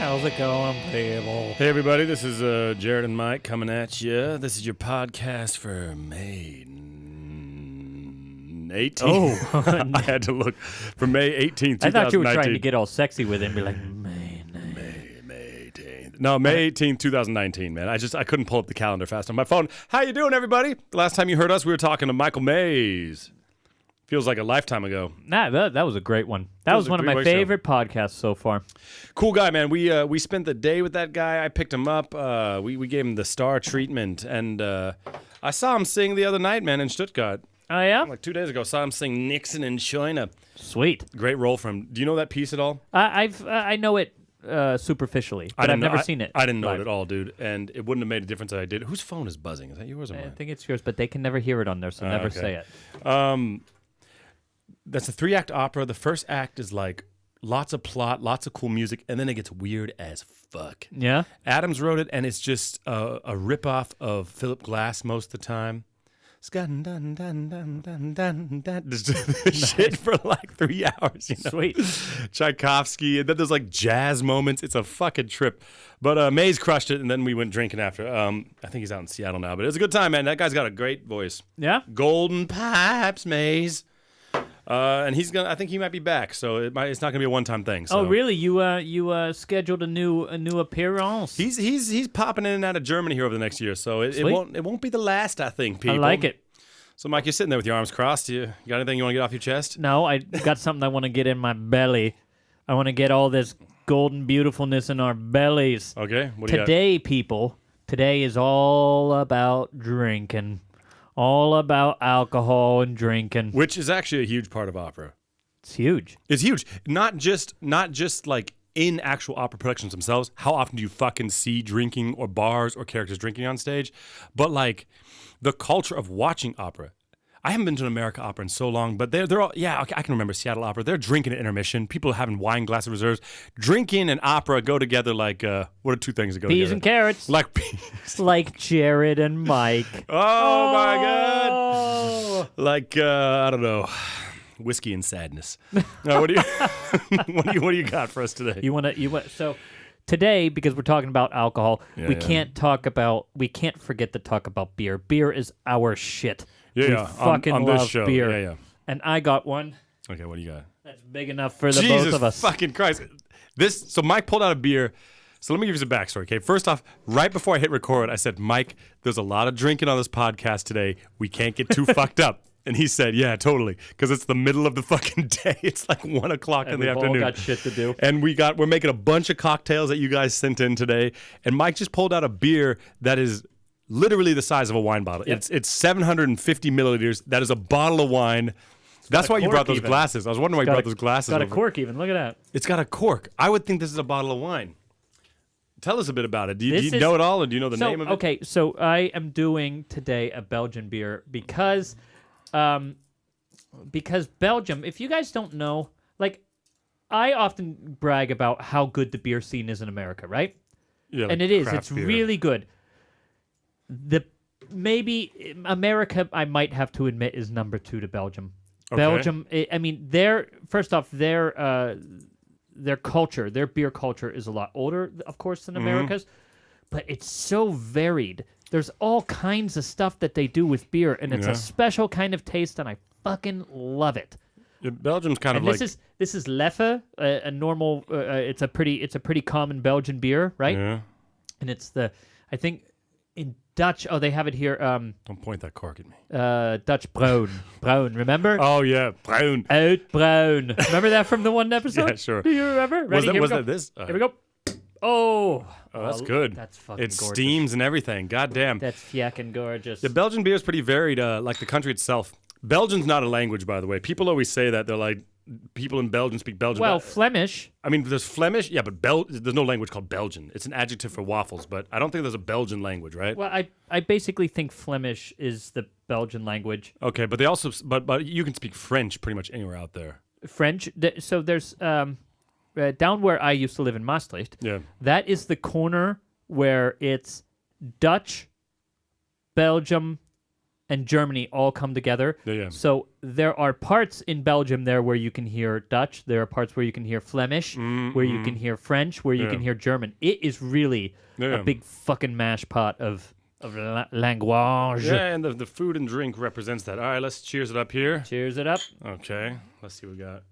How's it going, people? Hey, everybody, this is Jared and Mike coming at you. This is your podcast for May 18th. Oh. I had to look. For May 18th, 2019. I thought you were trying to get all sexy with it and be like, May 18th. No, May 18th, 2019, man. I couldn't pull up the calendar fast on my phone. How you doing, everybody? The last time you heard us, we were talking to Michael Mays. Feels like a lifetime ago. Nah, that was a great one. That was one of my favorite podcasts so far. Cool guy, man. We spent the day with that guy. I picked him up. We gave him the star treatment, and I saw him sing the other night, man, in Stuttgart. Oh, yeah? Like 2 days ago. Saw him sing Nixon in China. Sweet. Great role for him. Do you know that piece at all? I know it superficially, but I've never seen it. I didn't know live. it at all, dude, and it wouldn't have made a difference that I did. Whose phone is buzzing? Is that yours or I mine? think it's yours, but they can never hear it on there, so never okay. say it. That's a 3-act opera. The first act is like lots of plot, lots of cool music, and then it gets weird as fuck. Yeah? Adams wrote it, and it's just a ripoff of Philip Glass most of the time. Dun, dun, dun, dun, dun, dun, dun. This shit for like 3 hours. You know? Sweet. Tchaikovsky, and then there's like jazz moments. It's a fucking trip. But Mays crushed it, and then we went drinking after. I think he's out in Seattle now, but it was a good time, man. That guy's got a great voice. Yeah? Golden Pipes, Mays. And he's gonna. I think he might be back, so it's not gonna be a one-time thing. So. Oh, really? You scheduled a new appearance? He's popping in and out of Germany here over the next year, so it won't be the last. I think. People. I like it. So, Mike, you're sitting there with your arms crossed. You got anything you want to get off your chest? No, I got something I want to get in my belly. I want to get all this golden beautifulness in our bellies. Okay. What do you got? Today, people. Today is all about drinking. All about alcohol and drinking. Which is actually a huge part of opera. It's huge. It's huge. Not just like in actual opera productions themselves. How often do you fucking see drinking or bars or characters drinking on stage? But like the culture of watching opera. I haven't been to an American opera in so long, but they're all, yeah, okay, I can remember Seattle Opera. They're drinking at intermission. People are having wine glass of reserves. Drinking and opera go together like, what are two things that go Peas together? and carrots. Like peas. Like Jared and Mike. Oh, my God. Like, I don't know, whiskey and sadness. What do you got for us today? So today, because we're talking about alcohol, we can't forget to talk about beer. Beer is our shit. Yeah, we yeah. fucking on love this show. beer. Yeah, yeah. And I got one Okay, what do you got? that's big enough for the Jesus both of us. fucking Christ. So Mike pulled out a beer. So let me give you some backstory, okay? First off, right before I hit record, I said, Mike, there's a lot of drinking on this podcast today. We can't get too fucked up. And he said, yeah, totally, because it's the middle of the fucking day. It's like 1 o'clock in the afternoon. We've all got shit to do. And we're making a bunch of cocktails that you guys sent in today. And Mike just pulled out a beer that is literally the size of a wine bottle. Yep. It's 750 milliliters. That is a bottle of wine. That's why you brought those glasses. I was wondering why you brought those glasses. Got a over. cork even. Look at that. It's got a cork. I would think this is a bottle of wine. Tell us a bit about it. Do you know it all, or do you know the name of it? Okay, so I am doing today a Belgian beer because Belgium, if you guys don't know, like, I often brag about how good the beer scene is in America, right? Yeah, like and it is. craft It's beer. really good. Maybe America, I might have to admit, is number 2 to Belgium. Okay. Belgium, I mean, first off, their culture, their beer culture is a lot older, of course, than America's, but it's so varied. There's all kinds of stuff that they do with beer, and it's a special kind of taste, and I fucking love it. Yeah, Belgium's kind And of this is Leffe, a normal. It's a pretty common Belgian beer, right? Yeah. And it's I think in Dutch. Oh, they have it here. Don't point that cork at me. Dutch bruin, bruin. Remember? Oh yeah, bruin. Oud bruin. Remember that from the one episode? Yeah, sure. Do you remember? Ready? Was that this? Here we go. Oh, that's good. That's fucking It gorgeous. steams and everything. God damn. That's fucking gorgeous. The Belgian beer is pretty varied, like the country itself. Belgian's not a language, by the way. People always say that. They're like, people in Belgium speak Belgian. Well, Flemish. I mean, there's Flemish, yeah, but there's no language called Belgian. It's an adjective for waffles, but I don't think there's a Belgian language, right? Well, I basically think Flemish is the Belgian language. Okay, but they also, but you can speak French pretty much anywhere out there. French. So there's down where I used to live in Maastricht. Yeah. That is the corner where it's Dutch, Belgium, and Germany all come together. Yeah. So there are parts in Belgium there where you can hear Dutch. There are parts where you can hear Flemish, where you can hear French, where you can hear German. It is really a big fucking mash pot of language. Yeah, and the food and drink represents that. All right, let's cheers it up here. Cheers it up. Okay, let's see what we got.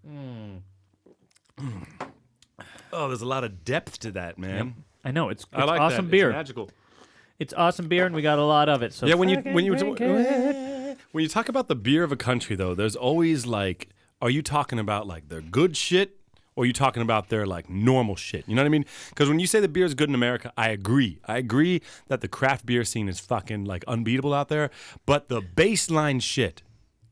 Oh, there's a lot of depth to that, man. I know it's I like awesome that. beer. It's magical. It's awesome beer, and we got a lot of it. So Yeah, when fucking you drink it. when you talk about the beer of a country, though, there's always like, are you talking about like their good shit, or are you talking about their like normal shit? You know what I mean? Because when you say the beer is good in America, I agree. I agree that the craft beer scene is fucking like unbeatable out there. But the baseline shit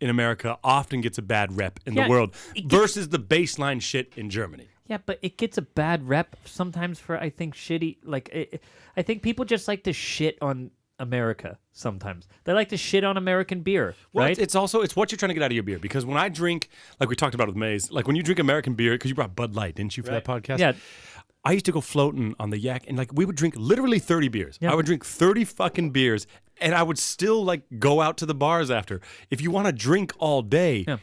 in America often gets a bad rep in the world versus the baseline shit in Germany. Yeah, but it gets a bad rep sometimes for, I think, shitty. Like, I think people just like to shit on America sometimes. They like to shit on American beer, Well, right? it's also it's what you're trying to get out of your beer. Because when I drink, like we talked about with Maze, like when you drink American beer, because you brought Bud Light, didn't you, for that podcast? Yeah. I used to go floating on the yak, and like we would drink literally 30 beers. Yeah. I would drink 30 fucking beers, and I would still like go out to the bars after. If you want to drink all day. Yeah.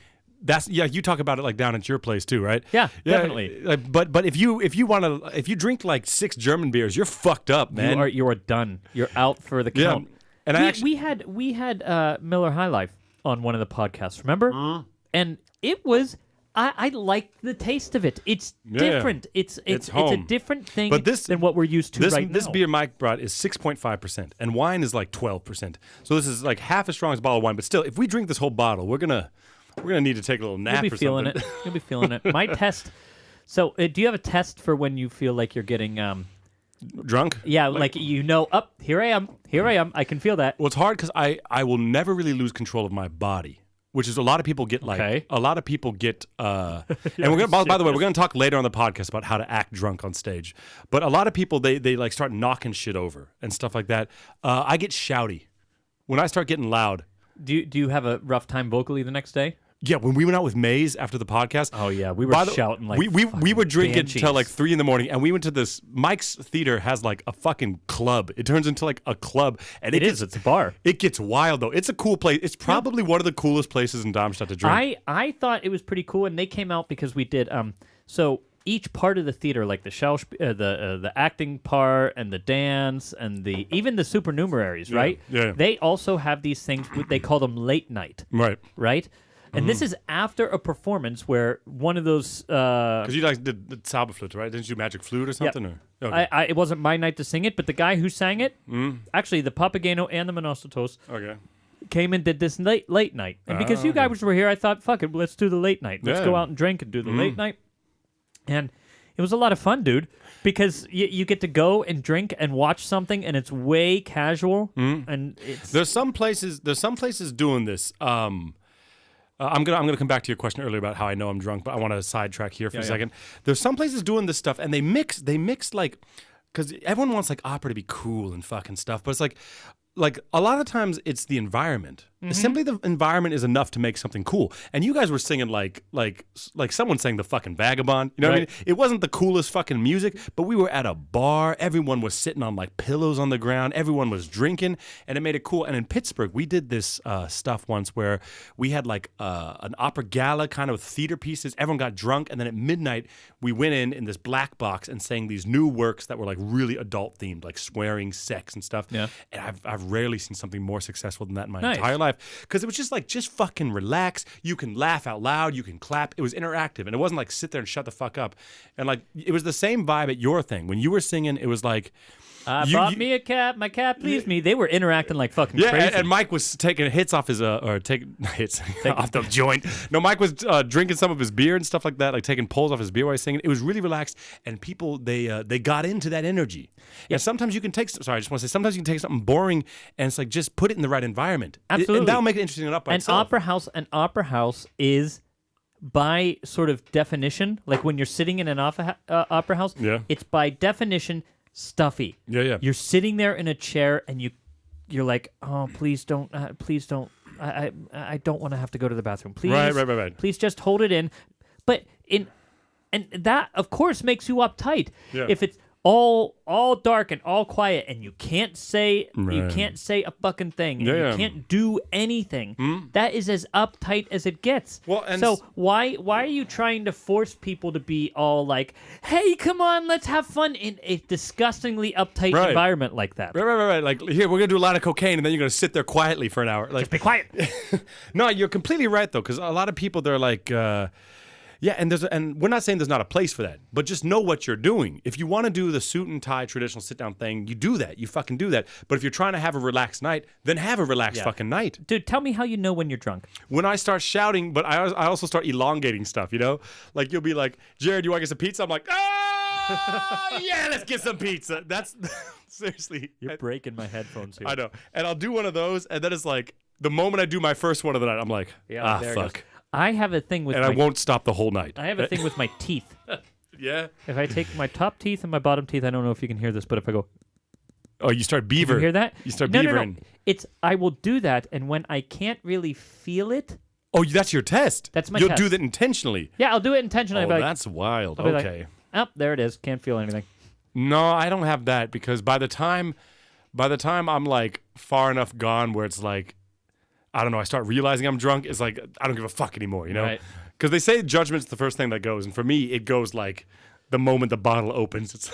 That's you talk about it like down at your place too, right? Yeah, definitely. Like, but if you drink like 6 German beers, you're fucked up, man. You are done. You're out for the Yeah. count. And we had Miller High Life on one of the podcasts, remember? And it was I liked the taste of it. It's different. It's a home. different thing But this- than what we're used to right now. This beer Mike brought is 6.5%, and wine is like 12%. So this is like half as strong as a bottle of wine. But still, if we drink this whole bottle, we're gonna need to take a little nap. You'll be or feeling something. it. You'll be feeling it. My test. So, do you have a test for when you feel like you're getting Drunk? Yeah, like here I am. I can feel that. Well, it's hard because I will never really lose control of my body, which is a lot of people get like Okay. a lot of people get and we're gonna by the way we're gonna talk later on the podcast about how to act drunk on stage, but a lot of people they like start knocking shit over and stuff like that. I get shouty when I start getting loud. Do you have a rough time vocally the next day? Yeah, when we went out with Maze after the podcast. Oh yeah, we were shouting like we were drinking banshees. until like 3 a.m, and we went to this. Mike's Theater has like a fucking club. It turns into like a club, and It's a bar. It gets wild though. It's a cool place. It's probably one of the coolest places in Darmstadt to drink. I thought it was pretty cool, and they came out because we did so each part of the theater, like the the acting part and the dance and even the supernumeraries, right? yeah. They also have these things. They call them late night, Right. right? And this is after a performance where one of those. Because you like did the Zauberflute, right? Didn't you magic flute or something? Or? Okay. It wasn't my night to sing it, but the guy who sang it, actually the Papageno and the Monostatos, Okay. came and did this late night. And because you guys were here, I thought, fuck it, let's do the late night. Let's Yeah. go out and drink and do the late night. And it was a lot of fun, dude, because you get to go and drink and watch something, and it's way casual. And it's There's some places doing this. I'm gonna come back to your question earlier about how I know I'm drunk, but I want to sidetrack here for a second. There's some places doing this stuff, and they mix like, because everyone wants like opera to be cool and fucking stuff, but it's like a lot of times it's the environment. Simply the environment is enough to make something cool. And you guys were singing like someone sang the fucking Vagabond. You know what I mean? It wasn't the coolest fucking music, but we were at a bar. Everyone was sitting on like pillows on the ground. Everyone was drinking, and it made it cool. And in Pittsburgh, we did this stuff once where we had like an opera gala kind of theater pieces. Everyone got drunk, and then at midnight we went in this black box and sang these new works that were like really adult themed, like swearing, sex, and stuff. Yeah. And I've rarely seen something more successful than that in my Nice. entire life, because it was just fucking relax. You can laugh out loud, you can clap. It was interactive, and it wasn't like sit there and shut the fuck up. And like it was the same vibe at your thing when you were singing. It was like bought me a cat. My cat pleased me. They were interacting like fucking yeah, crazy. and Mike was taking hits off his taking hits off the joint. No, Mike was drinking some of his beer and stuff like that, like taking pulls off his beer while he was singing. It was really relaxed, and people they got into that energy. And sometimes you can take. Sorry, I just want to say sometimes you can take something boring and it's like just put it in the right environment. Absolutely. And that'll make it interesting enough by An itself. opera house is, by sort of definition, like when you're sitting in an opera house, Yeah. it's by definition stuffy. Yeah. You're sitting there in a chair, and you're like, oh, please don't. I don't want to have to go to the bathroom. Please, Right. Please just hold it in. But and that of course makes you uptight. Yeah. If it's all dark and all quiet, and you can't say a fucking thing, and Yeah. you can't do anything. That is as uptight as it gets. Well, and so why are you trying to force people to be all like, hey, come on, let's have fun in a disgustingly uptight Right. environment like that? Right. Like, here, we're going to do a lot of cocaine, and then you're going to sit there quietly for an hour. Like, Just be quiet. no, you're completely right, though, because a lot of people, they're like, yeah, and we're not saying there's not a place for that, but just know what you're doing. If you want to do the suit and tie traditional sit down thing, you do that. You fucking do that. But if you're trying to have a relaxed night, then have a relaxed fucking night. Dude, tell me how you know when you're drunk. When I start shouting, but I also start elongating stuff, you know? Like, you'll be like, Jared, you want to get some pizza? I'm like, yeah, let's get some pizza. That's seriously. You're breaking my headphones here. I know. And I'll do one of those, and then it's like, the moment I do my first one of the night, I'm like, Yeah, there it fuck. goes. I have a thing with And I won't stop the whole night. I have a thing with my teeth. Yeah. If I take my top teeth and my bottom teeth, I don't know if you can hear this, but if I go, Oh, you start beaver. you hear that? You start No. beavering. It's I will do that, and when I can't really feel it, Oh, that's your test. That's my You'll test. do that intentionally. yeah, I'll do it intentionally. Oh, I'll be like, that's wild. I'll be like, Okay. oh, there it is. Can't feel anything. No, I don't have that because by the time I'm like far enough gone where it's like, I don't know, I start realizing I'm drunk. It's like, I don't give a fuck anymore, you know? Right. Because they say judgment's the first thing that goes. And for me, it goes like the moment the bottle opens. It's,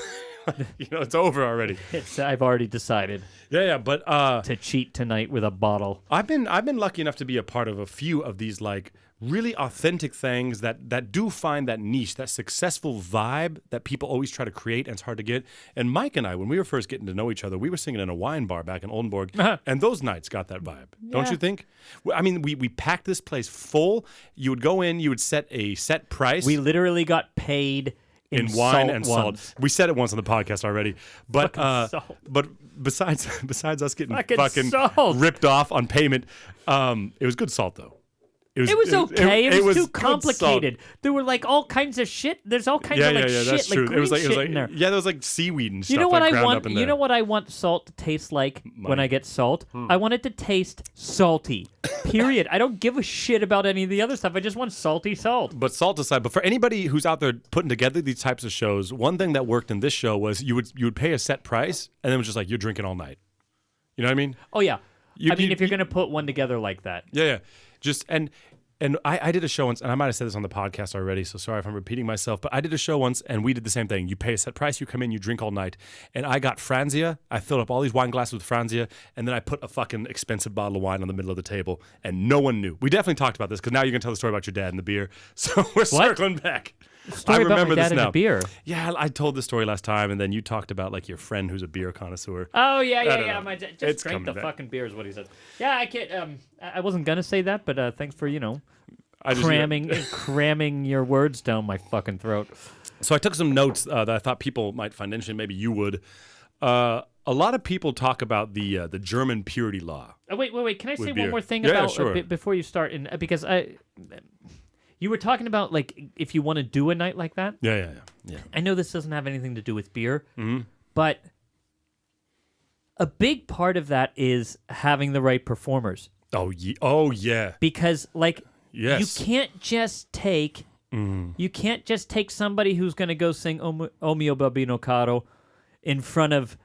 it's over already. I've already decided Yeah. But to cheat tonight with a bottle. I've been lucky enough to be a part of a few of these like really authentic things that do find that niche, that successful vibe that people always try to create and it's hard to get. And Mike and I, when we were first getting to know each other, we were singing in a wine bar back in Oldenburg, and those nights got that vibe. Don't Yeah. you think? I mean, we packed this place full. You would go in, you would set a set price. We literally got paid in wine salt and once. salt. We said it once on the podcast already, but salt. but besides us getting Fucking fucking salt. ripped off on payment, it was good salt though. It was okay. It was too good complicated. There were like all kinds of shit. There's all kinds Yeah, of like yeah, shit, that's like true. green It was shit like in there. yeah, there was like seaweed and stuff. You know what like, I ground want? up in You there. know what I want salt to taste like when I get salt? I want it to taste salty. Period. I don't give a shit about any of the other stuff. I just want salty salt. But salt aside, but for anybody who's out there putting together these types of shows, one thing that worked in this show was you would pay a set price, and then it was just like you're drinking all night. You know what I mean? Oh yeah. You- I mean, you- if you're gonna put one together like that, Yeah. Just and I did a show once, and I might have said this on the podcast already, so sorry if I'm repeating myself, but I did a show once, and we did the same thing. You pay a set price, you come in, you drink all night. And I got Franzia. I filled up all these wine glasses with Franzia, and then I put a fucking expensive bottle of wine on the middle of the table, and no one knew. We definitely talked about this, because now you're going to tell the story about your dad and the beer. So we're circling back. story I about remember my dad this and now. a beer. Yeah, I told this story last time, and then you talked about like your friend who's a beer connoisseur. Oh yeah, don't yeah. know. My dad just It's drank the coming back. fucking beer is what he said. Yeah, I can't. I wasn't gonna say that, but thanks for I just- cramming your words down my fucking throat. So I took some notes that I thought people might find interesting. Maybe you would. A lot of people talk about the German purity law. Oh, wait. Can I say beer. one more thing Yeah, about sure. before you start? Because you were talking about like if you want to do a night like that. Yeah. I know this doesn't have anything to do with beer, Mm-hmm. but a big part of that is having the right performers. Oh yeah. Because like Yes. you can't just take somebody who's going to go sing O mio bambino caro in front of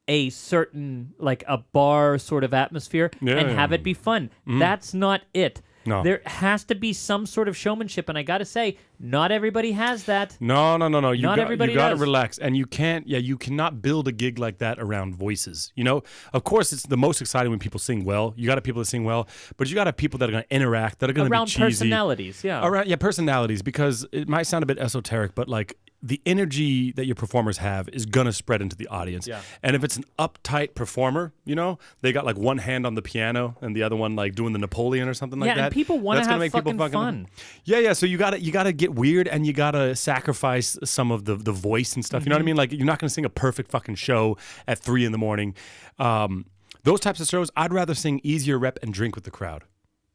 a certain like a bar sort of atmosphere and Yeah. have it be fun. That's not it. No. There has to be some sort of showmanship, and I got to say, not everybody has that. No. Not everybody you got to does. relax, and you cannot build a gig like that around voices. You know, of course, it's the most exciting when people sing well. You got to have people that sing well, but you got to have people that are going to interact, that are going to be Around cheesy. personalities, yeah. Around personalities, because it might sound a bit esoteric, but like the energy that your performers have is gonna spread into the audience. Yeah. And if it's an uptight performer, they got like one hand on the piano and the other one like doing the Napoleon or something like Yeah, that. and people wanna that's gonna have make people fucking fun. Yeah. So you gotta get weird and you gotta sacrifice some of the voice and stuff. You know what I mean? Like you're not gonna sing a perfect fucking show at 3 a.m. Those types of shows, I'd rather sing easier rep and drink with the crowd.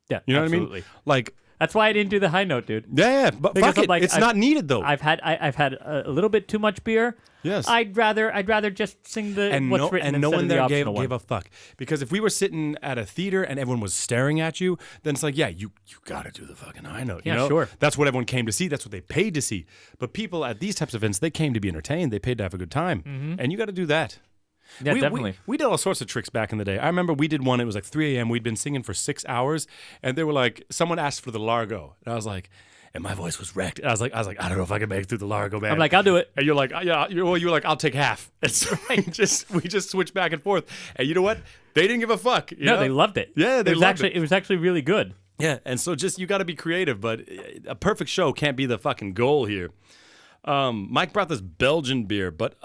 Yeah, You know absolutely. what I mean? Like That's why I didn't do the high note, dude. Yeah, but Because fuck I'm it. like, It's not needed though. I've had a little bit too much beer. Yes. I'd rather just sing the and what's written no instead one of the there optional one. gave a fuck. Because if we were sitting at a theater and everyone was staring at you, then it's like, yeah, you got to do the fucking high note. You Yeah, know? sure. That's what everyone came to see. That's what they paid to see. But people at these types of events, they came to be entertained. They paid to have a good time. And you got to do that. Yeah, we, definitely. We did all sorts of tricks back in the day. I remember we did one. It was like 3 a.m. We'd been singing for 6 hours, and they were like, someone asked for the Largo, and I was like, and my voice was wrecked. And I was like, I don't know if I can make it through the Largo, man. I'm like, I'll do it. And you're like, yeah. You were like, I'll take half. And so we just switched back and forth. And you know what? They didn't give a fuck. You know? They loved it. Yeah, they loved it. It was actually really good. Yeah, and so just you got to be creative, but a perfect show can't be the fucking goal here. Mike brought this Belgian beer, but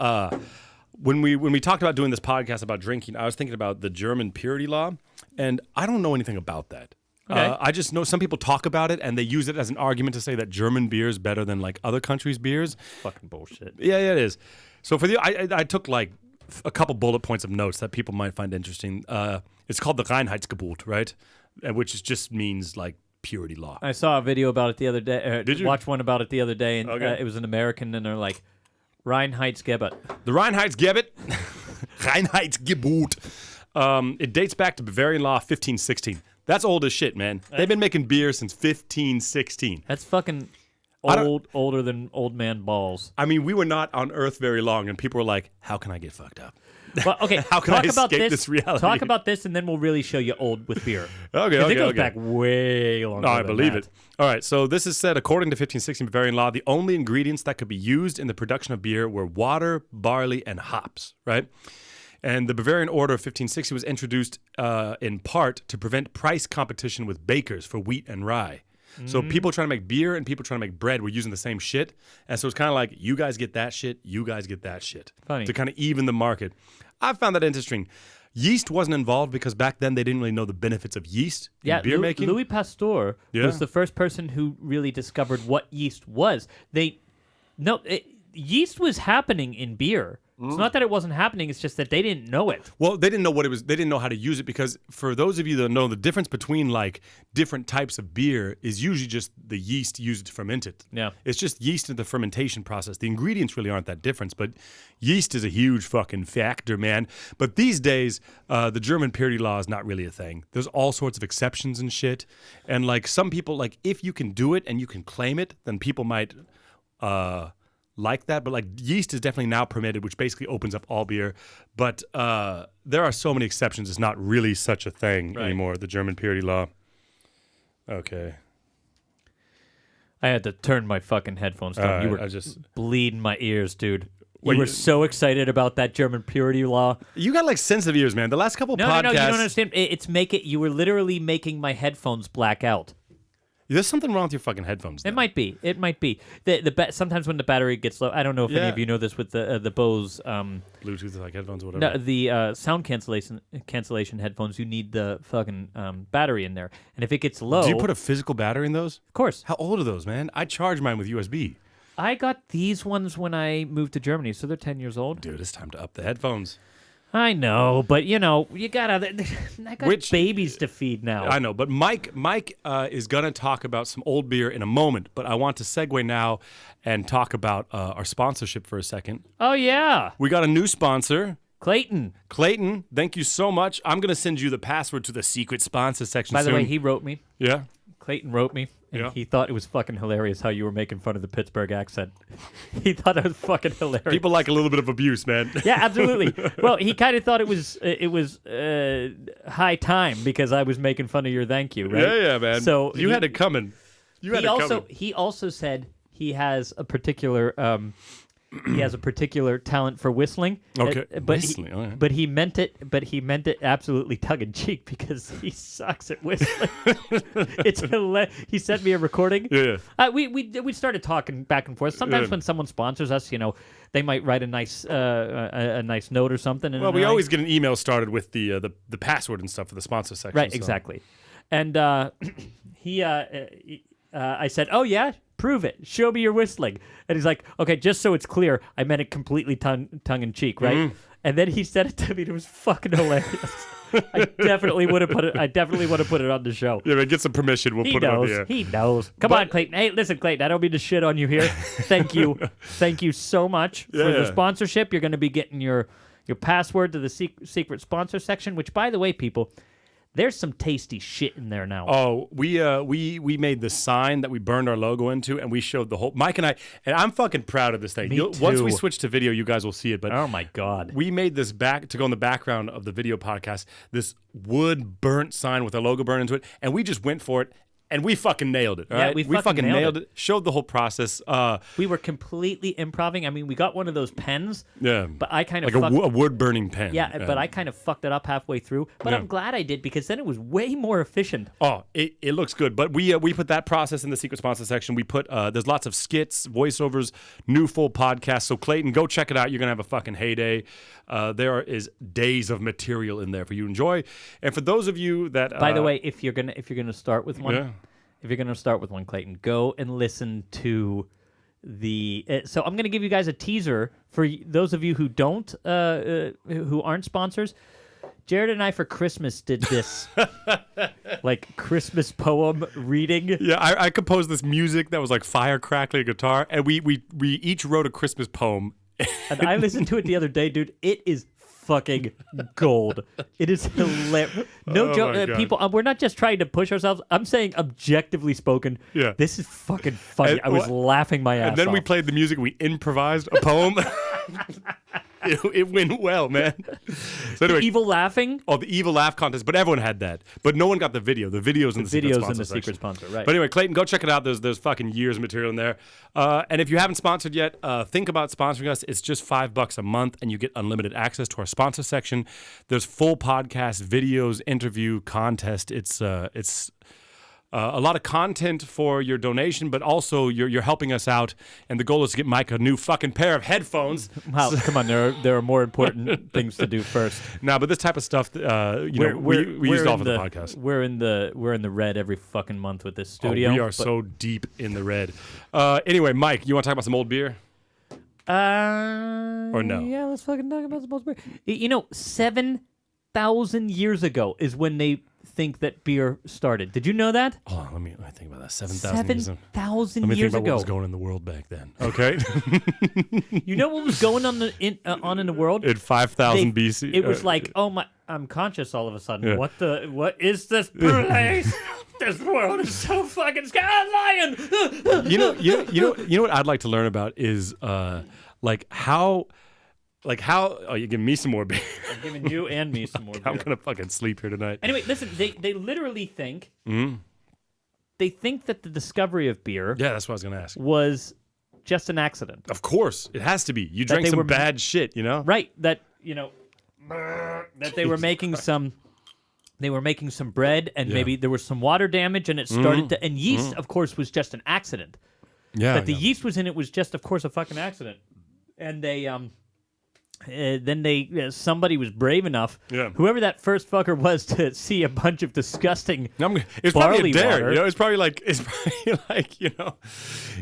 when we talked about doing this podcast about drinking, I was thinking about the German purity law, and I don't know anything about that. Okay. I just know some people talk about it and they use it as an argument to say that German beer is better than like other countries' beers. Fucking bullshit. Yeah, it is. So for the I took like a couple bullet points of notes that people might find interesting. It's called the Reinheitsgebot, right? Which just means like purity law. I saw a video about it the other day. Did you? Watched one about it the other day, and Okay. it was an American, and they're like, Reinheitsgebot. The Reinheitsgebot, Reinheitsgebot. It dates back to Bavarian law 1516. That's old as shit, man. They've been making beer since 1516. That's fucking older than old man balls. I mean, we were not on Earth very long, and people were like, "How can I get fucked up?" Well, okay, How can talk I about escape this reality? Talk about this, and then we'll really show you old with beer. Okay, 'Cause okay, it goes okay. back way longer. Oh, I than believe that. it. All right, so this is said, according to 1516 Bavarian law, the only ingredients that could be used in the production of beer were water, barley, and hops, right? And the Bavarian Order of 1560 was introduced in part to prevent price competition with bakers for wheat and rye. So people trying to make beer and people trying to make bread were using the same shit. And so it's kind of like, you guys get that shit, you guys get that shit. Funny. To kind of even the market. I found that interesting. Yeast wasn't involved because back then they didn't really know the benefits of yeast in beer making. Louis Pasteur Yeah. was the first person who really discovered what yeast was. Yeast was happening in beer. It's not that it wasn't happening, it's just that they didn't know it. Well, they didn't know what it was. They didn't know how to use it because for those of you that know, the difference between like different types of beer is usually just the yeast used to ferment it. Yeah. It's just yeast in the fermentation process. The ingredients really aren't that different, but yeast is a huge fucking factor, man. But these days, the German purity law is not really a thing. There's all sorts of exceptions and shit. And like some people, like if you can do it and you can claim it, then people might like that, but like yeast is definitely now permitted, which basically opens up all beer. But there are so many exceptions. It's not really such a thing anymore. The German purity law. Okay. I had to turn my fucking headphones down. You were bleeding my ears, dude. Well, You were so excited about that German purity law. You got like sensitive ears, man. The last couple podcasts. No, you don't understand. You were literally making my headphones black out. There's something wrong with your fucking headphones. It might be. Sometimes when the battery gets low, I don't know if any of you know this with the Bose. Bluetooth like headphones or whatever. No, the sound cancellation headphones. You need the fucking battery in there, and if it gets low, Do you put a physical battery in those? of course. How old are those, man? I charge mine with USB. I got these ones when I moved to Germany, so they're 10 years old. Dude, it's time to up the headphones. I know, but you gotta. I got babies to feed now. I know, but Mike is going to talk about some old beer in a moment, but I want to segue now and talk about our sponsorship for a second. Oh yeah, We got a new sponsor, Clayton. Clayton. Thank you so much. I'm going to send you the password to the secret sponsor section By the soon. way, he wrote me. Yeah? Clayton wrote me, and Yeah. he thought it was fucking hilarious how you were making fun of the Pittsburgh accent. He thought it was fucking hilarious. People like a little bit of abuse, man. Yeah, absolutely. Well, he kind of thought it was high time because I was making fun of your thank you, right? Yeah, man. So you had it coming. You had it coming. He also said he has a particular talent for whistling. Okay, but whistling, all right. but he meant it. But he meant it absolutely tongue in cheek because he sucks at whistling. It's he sent me a recording. Yeah. We started talking back and forth. Sometimes when someone sponsors us, they might write a nice note or something. And Well, we always get an email started with the password and stuff for the sponsor section. right, so. exactly. And I said, "Oh yeah, prove it. Show me your whistling." And he's like, "Okay, just so it's clear, I meant it completely tongue in cheek, right?" And then he said it to me. And it was fucking hilarious. I definitely would have put it. I definitely would have put it on the show. Yeah, man, get some permission. We'll He put it on knows. the air. He knows. Come on, Clayton. Hey, listen, Clayton. I don't mean to shit on you here. Thank you. Thank you so much for the Yeah. sponsorship. You're going to be getting your password to the secret sponsor section. Which, by the way, people, there's some tasty shit in there now. Oh, we made the sign that we burned our logo into, and we showed the whole. Mike and I'm fucking proud of this thing. Me Once we too. switch to video, you guys will see it. But Oh my god. we made this back to go in the background of the video podcast. This wood burnt sign with our logo burned into it, and we just went for it. And we fucking nailed it. All Yeah, right? we fucking fucking nailed nailed it. Showed the whole process. We were completely improving. I mean, we got one of those pens, Yeah. but I kind of Like a wood burning pen. yeah, but I kind of fucked it up halfway through. But Yeah. I'm glad I did because then it was way more efficient. Oh, it looks good. But we put that process in the secret sponsor section. We put there's lots of skits, voiceovers, new full podcasts. So Clayton, go check it out. You're gonna have a fucking heyday. There is days of material in there for you to enjoy. And for those of you that By the way, if you're gonna start with one, yeah. if you're gonna start with one, Clayton, go and listen to the. So I'm gonna give you guys a teaser for those of you who don't, who aren't sponsors. Jared and I for Christmas did this, like Christmas poem reading. Yeah, I composed this music that was like fire crackling guitar, and we each wrote a Christmas poem. And I listened to it the other day, dude. It is fucking gold. It is hilarious. No Oh joke, my God. people. We're not just trying to push ourselves. I'm saying objectively spoken. Yeah. This is fucking funny. And I was laughing my ass And then off. we played the music. We improvised a poem. it went well, man. So anyway, Evil laughing. oh, the evil laugh contest, but everyone had that. But no one got the video. The video's in the secret Videos sponsor in the section. secret sponsor, right? But anyway, Clayton, go check it out. There's fucking years of material in there. And if you haven't sponsored yet, think about sponsoring us. It's just $5 a month, and you get unlimited access to our sponsor section. There's full podcast, videos, interview, contest. It's a lot of content for your donation, but also you're helping us out. And the goal is to get Mike a new fucking pair of headphones. Wow, come on, there are more important things to do first. Now, but this type of stuff, we use it all for the podcast. We're in the red every fucking month with this studio. We are but- so deep in the red. Anyway, Mike, you want to talk about some old beer? Or no? Yeah, let's fucking talk about some beer. You know, 7,000 years ago is when they think that beer started. Did you know that? Hold on, let me think about that. 7,000 years. 7,000 Let me think years about what ago. was going on in the world back then. Okay, You know what was going on in the world? in 5,000 BC. It was like, oh my, I'm conscious all of a sudden. Yeah. What is this place? This world is so fucking scary. I'm lying. you know what I'd like to learn about is like how. Oh, you're giving me some more beer. I'm giving you and me some more beer. I'm gonna fucking sleep here tonight. Anyway, listen, they literally think Mm-hmm. they think that the discovery of beer Yeah, that's what I was gonna ask. was just an accident. Of course, it has to be. You drank they some were- bad shit, you know. Right, that that they were making some bread and Yeah. maybe there was some water damage and it started to and yeast of course was just an accident. Yeah. That the yeast was in it was just of course a fucking accident. And they then somebody was brave enough, Yeah. whoever that first fucker was, to see a bunch of disgusting It's probably barley a dare. water. You know, it's probably like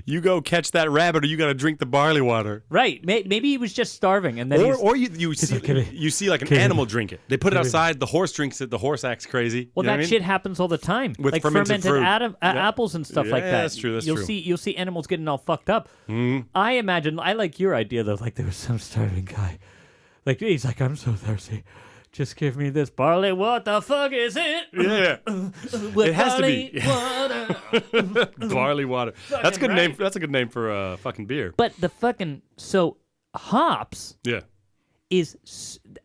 you go catch that rabbit, or you got to drink the barley water. Right. Maybe he was just starving, and then Or you see like, "Can I- you see like an animal drink it. They put it outside. The horse drinks it. The horse acts crazy. well, You know that what I mean? shit happens all the time With like fermented fruit. Yeah. apples and stuff like Yeah, that. that's true, that's you'll true. see animals getting all fucked up. I imagine I like your idea though. Like there was some starving guy, like he's like, I'm so thirsty. Just give me this barley. What the fuck is it? Yeah, With It has to barley be. water. barley water. That's a good right. name. That's a good name for fucking beer. But the fucking hops Yeah.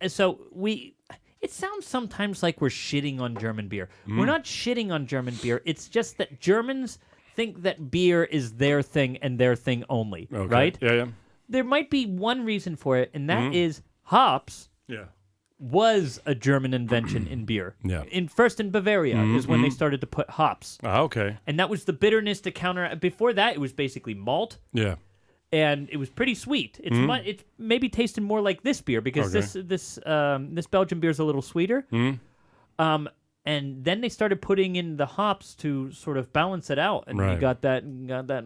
so we. It sounds sometimes like we're shitting on German beer. Mm. We're not shitting on German beer. It's just that Germans think that beer is their thing and their thing only, Okay. right? Yeah. There might be one reason for it, and Mm-hmm. that is hops Yeah. was a German invention in beer. Yeah. First in Bavaria is when they started to put hops. Okay. And that was the bitterness to counter. Before that, it was basically malt, Yeah. and it was pretty sweet. It's it's maybe tasted more like this beer because Okay. this Belgian beer is a little sweeter. And then they started putting in the hops to sort of balance it out, and we Right. got that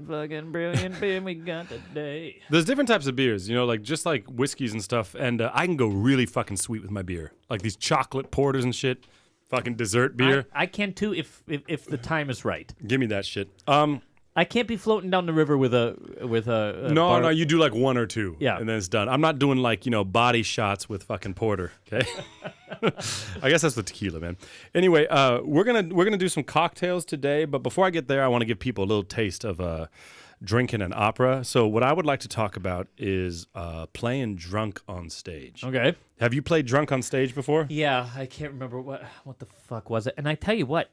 fucking brilliant beer we got today. There's different types of beers, like just like whiskeys and stuff. And I can go really fucking sweet with my beer, like these chocolate porters and shit. Fucking dessert beer. I can too if the time is right. Give me that shit. I can't be floating down the river with a No, you do like one or two. Yeah. And then it's done. I'm not doing like, body shots with fucking porter. Okay. I guess that's the tequila, man. Anyway, we're gonna do some cocktails today, but before I get there, I want to give people a little taste of drinking an opera. So what I would like to talk about is playing drunk on stage. Okay. Have you played drunk on stage before? Yeah, I can't remember what the fuck was it. And I tell you what,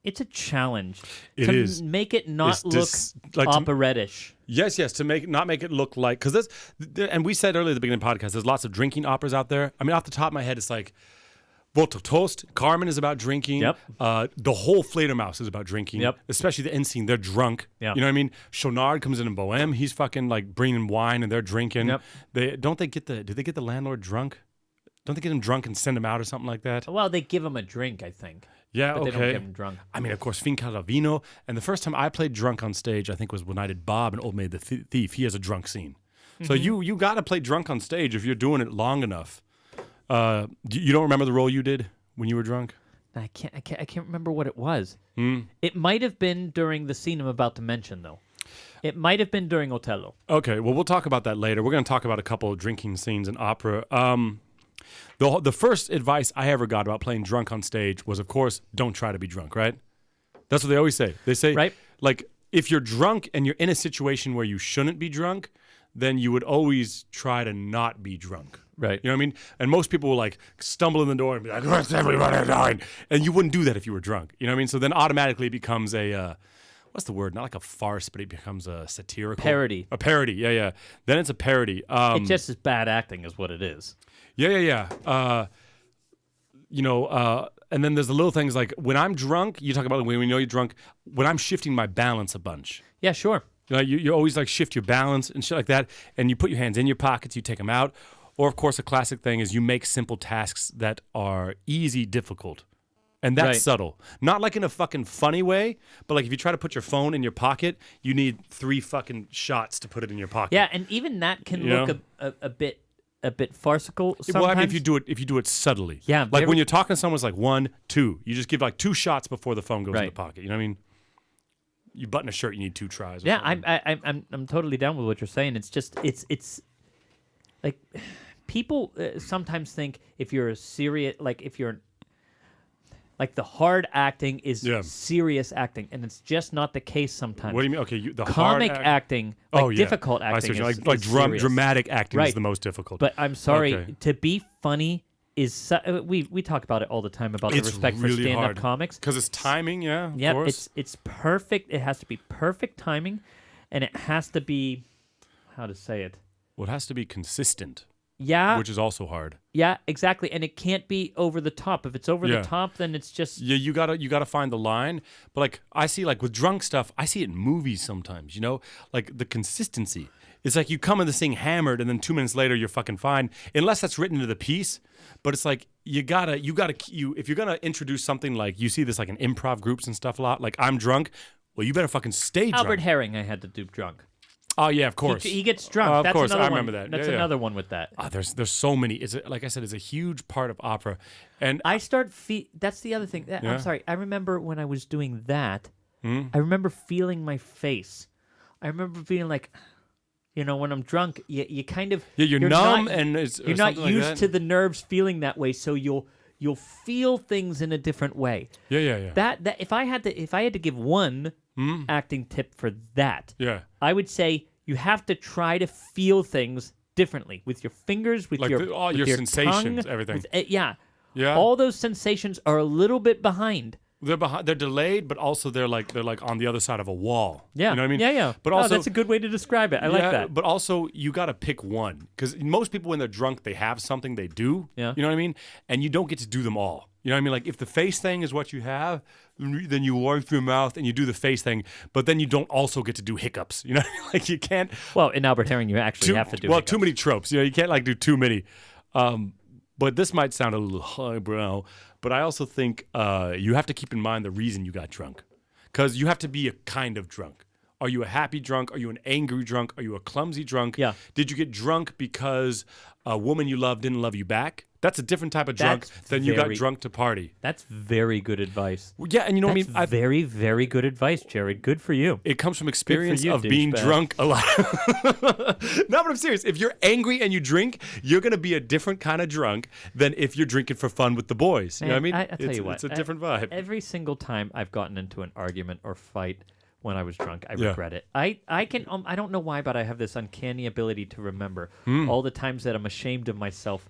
it's a challenge It to is. make it not It's look like to- operettish. Yes, to not make it look like, because and we said earlier at the beginning of the podcast, there's lots of drinking operas out there. I mean, off the top of my head, it's like Volta Toast, Carmen is about drinking. Yep. The whole Fledermaus is about drinking. Yep. Especially the end scene, they're drunk. Yeah. You know what I mean? Chonard comes in Bohème, he's fucking like bringing wine and they're drinking. Yep. Do they get the landlord drunk? Don't they get him drunk and send him out or something like that? Well, they give him a drink, I think. Yeah, But okay. they don't get him drunk. I mean, of course, Finca da Vino. And the first time I played drunk on stage, I think was when I did Bob and Old Maid the Thief. He has a drunk scene. So you got to play drunk on stage if you're doing it long enough. You don't remember the role you did when you were drunk? I can't remember what it was. It might have been during the scene I'm about to mention, though. It might have been during Otello. Okay, well, we'll talk about that later. We're going to talk about a couple of drinking scenes in opera. The first advice I ever got about playing drunk on stage was, of course, don't try to be drunk, right? That's what they always say. They say, Right. like, if you're drunk and you're in a situation where you shouldn't be drunk, then you would always try to not be drunk. Right. You know what I mean? And most people will, like, stumble in the door and be like, what's everybody doing? And you wouldn't do that if you were drunk. You know what I mean? So then automatically it becomes a... what's the word? Not like a farce, but it becomes a satirical... Parody. A parody, yeah. Then it's a parody. It just is bad acting is what it is. Yeah. And then there's the little things like when I'm drunk, you talk about when we know you're drunk, when I'm shifting my balance a bunch. Yeah, sure. You always like shift your balance and shit like that. And you put your hands in your pockets, you take them out. Or, of course, a classic thing is you make simple tasks that are easy difficult. And that's Right. subtle. Not like in a fucking funny way, but like if you try to put your phone in your pocket, you need 3 fucking shots to put it in your pocket. Yeah, and even that can You look a bit farcical sometimes. Well, I mean, if you do it subtly. Yeah, Like very- when you're talking to someone, it's like 1, 2. You just give like 2 shots before the phone goes in Right. the pocket. You know what I mean? You button a shirt, you need 2 tries. or Yeah, something. I'm totally down with what you're saying. It's just it's like people sometimes think if you're a serious if you're like the hard acting is Yeah. serious acting, and it's just not the case sometimes. What do you mean? Okay, the Comic hard acting, difficult I see acting, what you is, mean. like is serious. dramatic acting is Right. the most difficult. But I'm sorry, Okay. to be funny is we talk about it all the time about it's the respect really for stand-up hard comics. because it's timing. Yeah, of Yep, course. it's perfect. It has to be perfect timing, and it has to be how to say it. Well, it has to be consistent, Yeah, which is also hard. yeah, exactly. And it can't be over the top. If it's over Yeah. the top, then it's just Yeah, you gotta find the line. But like I see, like with drunk stuff, I see it in movies sometimes. Like the consistency. It's like you come in this thing hammered, and then 2 minutes later you're fucking fine, unless that's written into the piece. But it's like you gotta if you're gonna introduce something like you see this like in improv groups and stuff a lot. Like I'm drunk, well you better fucking stay drunk. Albert Herring. I had to do drunk. Oh yeah, of course. He gets drunk. Of That's course, another I one. remember that. That's Yeah. another one with that. There's so many. Like I said, it's a huge part of opera, and I start that's the other thing. Yeah. I'm sorry. I remember when I was doing that. Hmm? I remember feeling my face. I remember feeling like, when I'm drunk, you kind of you're not, numb and it's you're not something like used that. to the nerves feeling that way, so you'll feel things in a different way. Yeah. That if I had to give one acting tip for that, Yeah. I would say you have to try to feel things differently with your fingers, with Like all with your tongue, sensations, everything. Yeah. Yeah. All those sensations are a little bit behind. They're behind. They're delayed, but also they're like on the other side of a wall. Yeah. You know what I mean? Yeah. But Oh, also that's a good way to describe it. I like yeah, that. But also you got to pick one because most people when they're drunk they have something they do. Yeah. You know what I mean? And you don't get to do them all. You know what I mean? Like if the face thing is what you have, then you wipe your mouth and you do the face thing, but then you don't also get to do hiccups. You know, like you can't. Well, in Albert Herring, you actually have to do too many tropes. You can't like do too many. But this might sound a little highbrow, but I also think you have to keep in mind the reason you got drunk, because you have to be a kind of drunk. Are you a happy drunk? Are you an angry drunk? Are you a clumsy drunk? Yeah. Did you get drunk because a woman you love didn't love you back? That's a different type of drunk than you got drunk to party. That's very good advice. Well, yeah, and you know what I mean? Very, very good advice, Jared. Good for you. It comes from experience you, of being douchebag. drunk a lot. No, but I'm serious. If you're angry and you drink, you're going to be a different kind of drunk than if you're drinking for fun with the boys. You know what I mean? I'll tell you what. It's a different vibe. Every single time I've gotten into an argument or fight when I was drunk, I Yeah. regret it. I don't know why, but I have this uncanny ability to remember all the times that I'm ashamed of myself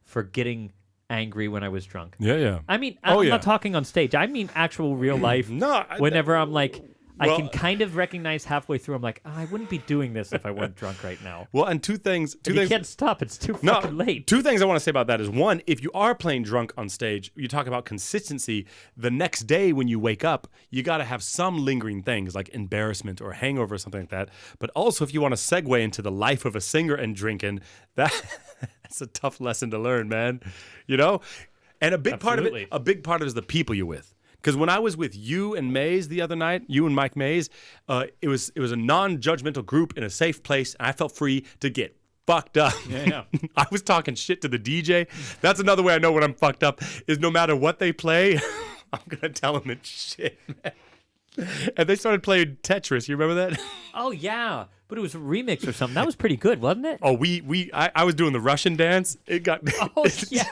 for getting angry when I was drunk. Yeah. I mean, Oh, I'm yeah. not talking on stage. I mean actual real life. No, Whenever I'm like, I Well- can kind of recognize halfway through, I'm like, I wouldn't be doing this if I weren't drunk right now. Well, and two things. And you can't stop. It's too fucking late. Two things I want to say about that is one, if you are playing drunk on stage, you talk about consistency. The next day when you wake up, you got to have some lingering things like embarrassment or hangover or something like that. But also, if you want to segue into the life of a singer and drinking, that's a tough lesson to learn, man. You know, and a big part of Absolutely. it is the people you're with. Because when I was with you and Mays the other night, you and Mike Mays, it was a non-judgmental group in a safe place, and I felt free to get fucked up. Yeah. I was talking shit to the DJ. That's another way I know when I'm fucked up, is no matter what they play, I'm going to tell them it's shit, man. And they started playing Tetris. You remember that? Oh, yeah. But it was a remix or something. That was pretty good, wasn't it? Oh, I was doing the Russian dance. It got Oh, yeah.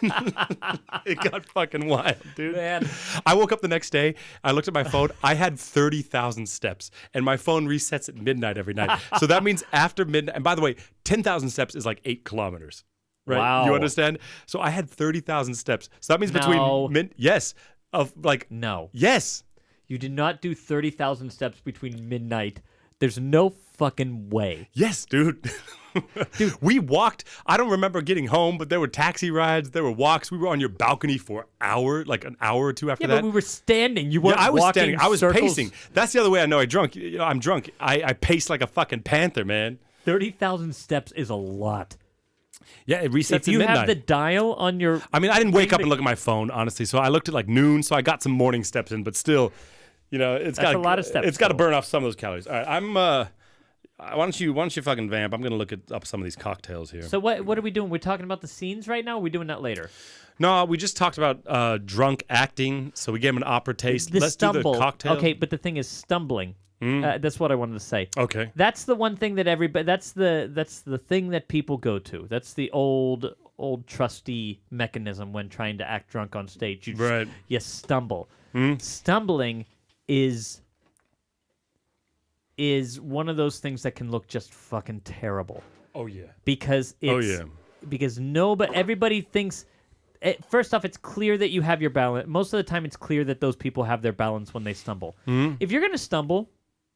it got fucking wild, dude. Man. I woke up the next day. I looked at my phone. I had 30,000 steps, and my phone resets at midnight every night. So that means after midnight. And by the way, 10,000 steps is like 8 kilometers. Right? Wow. You understand? So I had 30,000 steps. So that means No. between yes, of like No. yes. You did not do 30,000 steps between midnight. There's no fucking way. Yes, dude. Dude, we walked. I don't remember getting home, but there were taxi rides, there were walks. We were on your balcony for an hour, like an hour or two after Yeah, that. but we were standing. You Yeah, weren't I was walking standing. I was circles. pacing. That's the other way I know I'm drunk. I pace like a fucking panther, man. 30,000 steps is a lot. Yeah, it resets If you at midnight. have the dial on your... I mean, I didn't wake up and look at my phone, honestly. So I looked at like noon. So I got some morning steps in, but still, you know, That's a lot of steps, It's got to though. burn off some of those calories. All right, why don't you fucking vamp? I'm gonna look up some of these cocktails here. So what are we doing? We're talking about the scenes right now? Or are we doing that later? No, we just talked about drunk acting. So we gave him an opera taste. The Let's stumble. do the cocktail. Okay, but the thing is stumbling. That's what I wanted to say. Okay. That's the one thing that everybody. That's the thing that people go to. That's the old trusty mechanism when trying to act drunk on stage. Right. You stumble. Stumbling is one of those things that can look just fucking terrible Oh yeah. because it's Oh, yeah. because everybody thinks. First off, it's clear that you have your balance. Most of the time, it's clear that those people have their balance when they stumble. If you're gonna stumble,